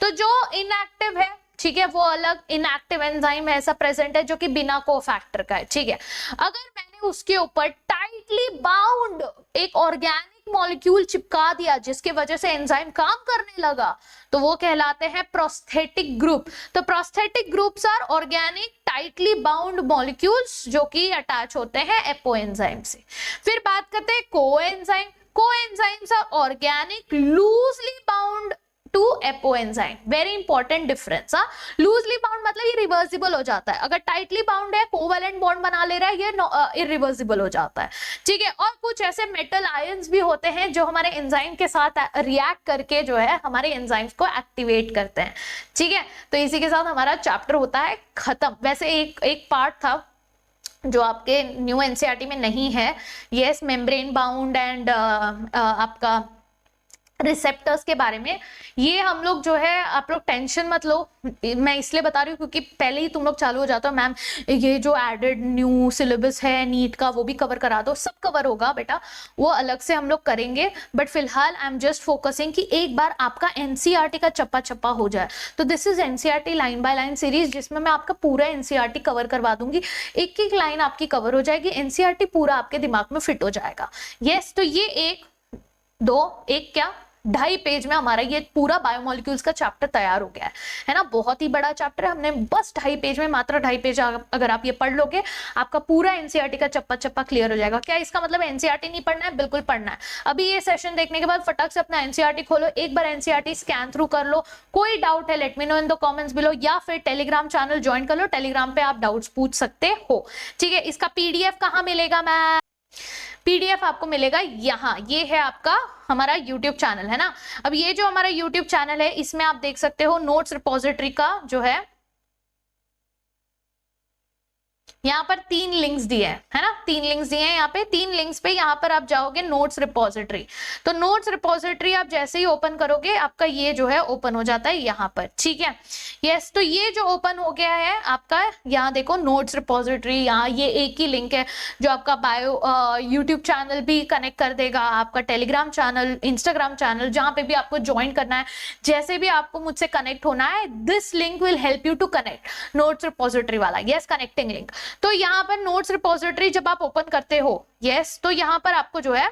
तो जो इनएक्टिव है, ठीक है, वो अलग इनएक्टिव एंजाइम ऐसा प्रेजेंट है जो कि बिना कोफैक्टर का है, ठीक है। अगर मैंने उसके ऊपर टाइटली बाउंड एक ऑर्गेनिक मॉलिक्यूल चिपका दिया जिसके वजह से एंजाइम काम करने लगा, तो वो कहलाते हैं प्रोस्थेटिक ग्रुप। तो prosthetic groups are organic tightly bound molecules जो कि अटैच होते हैं एपोएंजाइम से। फिर बात करते हैं coenzyme. Coenzymes are organic loosely bound to apoenzyme, very important difference. Loosely bound मतलब ये रिवर्सिबल हो जाता है, अगर टाइटली बाउंड है, कोवैलेंट बॉन्ड बना ले रहा है, ये इरिवर्सिबल हो जाता है, ठीक है। और कुछ ऐसे मेटल आयंस भी होते हैं जो हमारे एंजाइम के साथ रिएक्ट करके जो है हमारे एंजाइम्स को एक्टिवेट करते हैं, ठीक है। तो इसी के साथ हमारा चैप्टर होता है खत्म। वैसे एक पार्ट था जो आपके न्यू एनसीईआरटी में नहीं है, यस, मेम्ब्रेन बाउंड एंड आपका रिसेप्टर्स के बारे में। ये हम लोग जो है, आप लोग टेंशन मत लो, मैं इसलिए बता रही हूँ क्योंकि पहले ही तुम लोग चालू हो जाते हो, मैम ये जो एडेड न्यू सिलेबस है नीट का वो भी कवर करा दो। सब कवर होगा बेटा, वो अलग से हम लोग करेंगे, बट फिलहाल आई एम जस्ट फोकसिंग कि एक बार आपका एनसीईआरटी का चप्पा चप्पा हो जाए। तो this is NCERT line by line series, जिसमें मैं आपका पूरा एनसीईआरटी कवर करवा दूंगी, एक एक लाइन आपकी कवर हो जाएगी, एनसीईआरटी पूरा आपके दिमाग में फिट हो जाएगा। यस, तो ये 2.5 पेज में हमारा ये पूरा बायोमोलिक्यूल्स का चैप्टर तैयार हो गया है ना। बहुत ही बड़ा चैप्टर है, हमने बस 2.5 पेज में, मात्र 2.5 पेज अगर आप ये पढ़ लोगे, आपका पूरा एनसीईआरटी का चप्पा चप्पा क्लियर हो जाएगा। क्या इसका मतलब एनसीईआरटी नहीं पढ़ना है? बिल्कुल पढ़ना है। अभी ये सेशन देखने के बाद फटक से अपना एनसीईआरटी खोलो, एक बार एनसीईआरटी स्कैन थ्रू कर लो, कोई डाउट है late me know in the comments below, या फिर टेलीग्राम चैनल ज्वाइन कर लो, टेलीग्राम पे आप डाउट्स पूछ सकते हो, ठीक है। इसका पीडीएफ कहाँ मिलेगा? मैं पीडीएफ आपको मिलेगा यहाँ, ये है आपका हमारा यूट्यूब चैनल है ना। अब ये जो हमारा यूट्यूब चैनल है, इसमें आप देख सकते हो नोट्स रिपोजिटरी का जो है, यहाँ पर 3 लिंक्स दिए हैं, है ना, 3 लिंक्स दिए हैं यहाँ पे। 3 लिंक्स पे यहाँ पर आप जाओगे नोट्स रिपोजिटरी, तो नोट्स रिपोजिटरी आप जैसे ही ओपन करोगे आपका ये जो है ओपन हो जाता है यहाँ पर, ठीक है। यस, तो ये जो ओपन हो गया है आपका, यहाँ देखो नोट्स रिपोजिटरी, यहाँ ये एक ही लिंक है जो आपका बायो यूट्यूब चैनल भी कनेक्ट कर देगा, आपका टेलीग्राम चैनल, इंस्टाग्राम चैनल, जहाँ पे भी आपको ज्वाइन करना है, जैसे भी आपको मुझसे कनेक्ट होना है, this link will help you to connect, notes repository वाला, यस, कनेक्टिंग लिंक। तो यहाँ पर नोट्स रिपोजिटरी जब आप ओपन करते हो, यस, तो यहाँ पर आपको जो है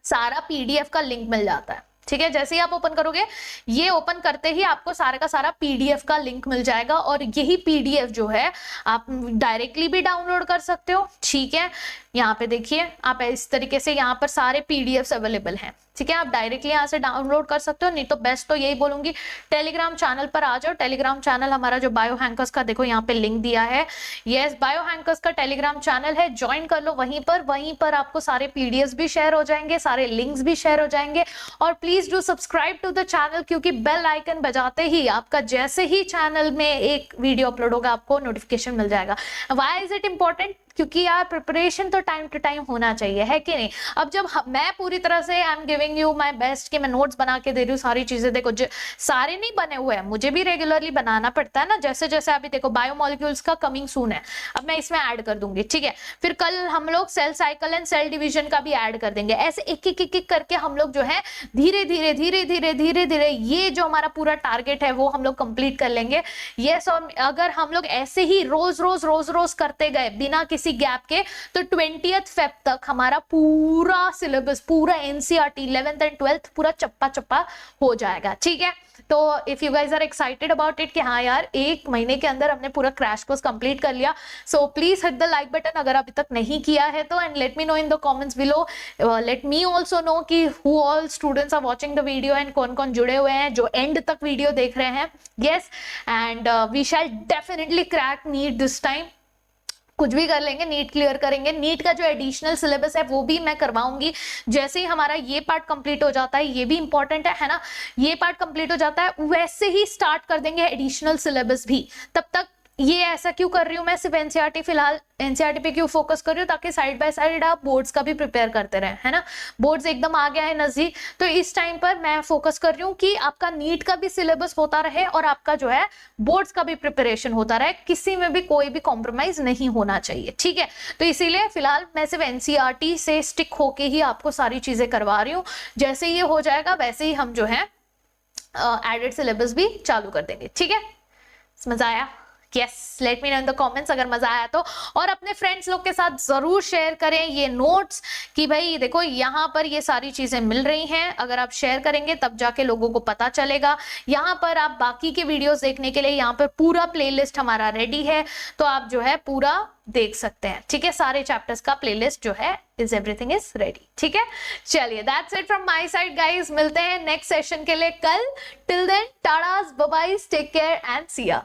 सारा पीडीएफ का लिंक मिल जाता है, ठीक है। जैसे ही आप ओपन करोगे, ये ओपन करते ही आपको सारे का सारा पीडीएफ का लिंक मिल जाएगा, और यही पीडीएफ जो है आप डायरेक्टली भी डाउनलोड कर सकते हो, ठीक है। यहाँ पे देखिए, आप इस तरीके से यहाँ पर सारे पीडीएफ्स अवेलेबल हैं, ठीक है। आप डायरेक्टली यहाँ से डाउनलोड कर सकते हो, नहीं तो बेस्ट तो यही बोलूंगी टेलीग्राम चैनल पर आ जाओ। टेलीग्राम चैनल हमारा जो बायो हैंकर्स का, देखो यहाँ पे लिंक दिया है, यस, बायो हैंकर्स का टेलीग्राम चैनल है, ज्वाइन कर लो वहीं पर आपको सारे पीडीएफ्स भी शेयर हो जाएंगे, सारे लिंक्स भी शेयर हो जाएंगे। और please do subscribe to the channel, क्योंकि बेल आइकन बजाते ही आपका जैसे ही चैनल में एक वीडियो अपलोड होगा आपको नोटिफिकेशन मिल जाएगा। Why is it important? क्योंकि यार प्रिपरेशन तो टाइम टू टाइम होना चाहिए, है कि नहीं। अब जब मैं पूरी तरह से I am giving you my best कि मैं नोट्स बना के दे रही हूँ, सारी चीजें देखो, सारे नहीं बने हुए हैं, मुझे भी रेगुलरली बनाना पड़ता है ना। जैसे जैसे अभी देखो बायोमोलिक्यूल्स का कमिंग सून है, अब मैं इसमें ऐड कर दूंगी, ठीक है। फिर कल हम लोग cell cycle and cell division का भी ऐड कर देंगे। ऐसे एक एक करके हम लोग जो है धीरे धीरे ये जो हमारा पूरा टारगेट है वो हम लोग कंप्लीट कर लेंगे। यस, और अगर हम लोग ऐसे ही रोज करते गए बिना किसी गैप के, तो 20th फेब तक हमारा पूरा सिलेबस, पूरा एनसीईआरटी 11th एंड 12th पूरा चप्पा चप्पा हो जाएगा, ठीक है। तो if you guys are excited about it कि हाँ यार 1 महीने के अंदर हमने पूरा क्रैश कोर्स कंप्लीट कर लिया, so please hit the like button अगर अभी तक नहीं किया है तो, and let me know in the comments below, let me also know कि who all students are watching the video and कौन कौन जुड़े हुए हैं जो एंड तक वीडियो देख रहे हैं। Yes, and we shall definitely crack NEET this time. कुछ भी कर लेंगे, नीट क्लियर करेंगे। नीट का जो एडिशनल सिलेबस है वो भी मैं करवाऊंगी। जैसे ही हमारा ये पार्ट कंप्लीट हो जाता है, ये भी इंपॉर्टेंट है ना, ये पार्ट कंप्लीट हो जाता है वैसे ही स्टार्ट कर देंगे एडिशनल सिलेबस भी। तब तक ये ऐसा क्यों कर रही हूँ मैं, सिर्फ एनसीईआरटी, फिलहाल एनसीईआरटी पे क्यों फोकस कर रही हूँ, ताकि साइड बाय साइड आप बोर्ड्स का भी प्रिपेयर करते रहे, है ना। बोर्ड्स एकदम आ गया है नजदीक, तो इस टाइम पर मैं फोकस कर रही हूँ कि आपका नीट का भी सिलेबस होता रहे और आपका जो है बोर्ड्स का भी प्रिपरेशन होता रहे, किसी में भी कोई भी कॉम्प्रोमाइज नहीं होना चाहिए, ठीक है। तो इसीलिए फिलहाल मैं सिर्फ एनसीईआरटी से स्टिक होके ही आपको सारी चीजें करवा रही हूँ। जैसे ये हो जाएगा वैसे ही हम जो है एडेड सिलेबस भी चालू कर देंगे, ठीक है। मजा आया? Yes, late me know in the comments अगर मजा आया तो। और अपने फ्रेंड्स लोग के साथ जरूर शेयर करें ये नोट्स कि भाई देखो यहाँ पर ये सारी चीजें मिल रही हैं। अगर आप शेयर करेंगे तब जाके लोगों को पता चलेगा। यहाँ पर आप बाकी के वीडियोस देखने के लिए यहाँ पर पूरा प्लेलिस्ट हमारा रेडी है, तो आप जो है पूरा देख सकते हैं, ठीक है। सारे चैप्टर्स का प्लेलिस्ट जो है एवरीथिंग इज रेडी, ठीक है। चलिए, that's it from my side guys, मिलते हैं नेक्स्ट सेशन के लिए कल। Till then, tatas, bye bye, take care and see या।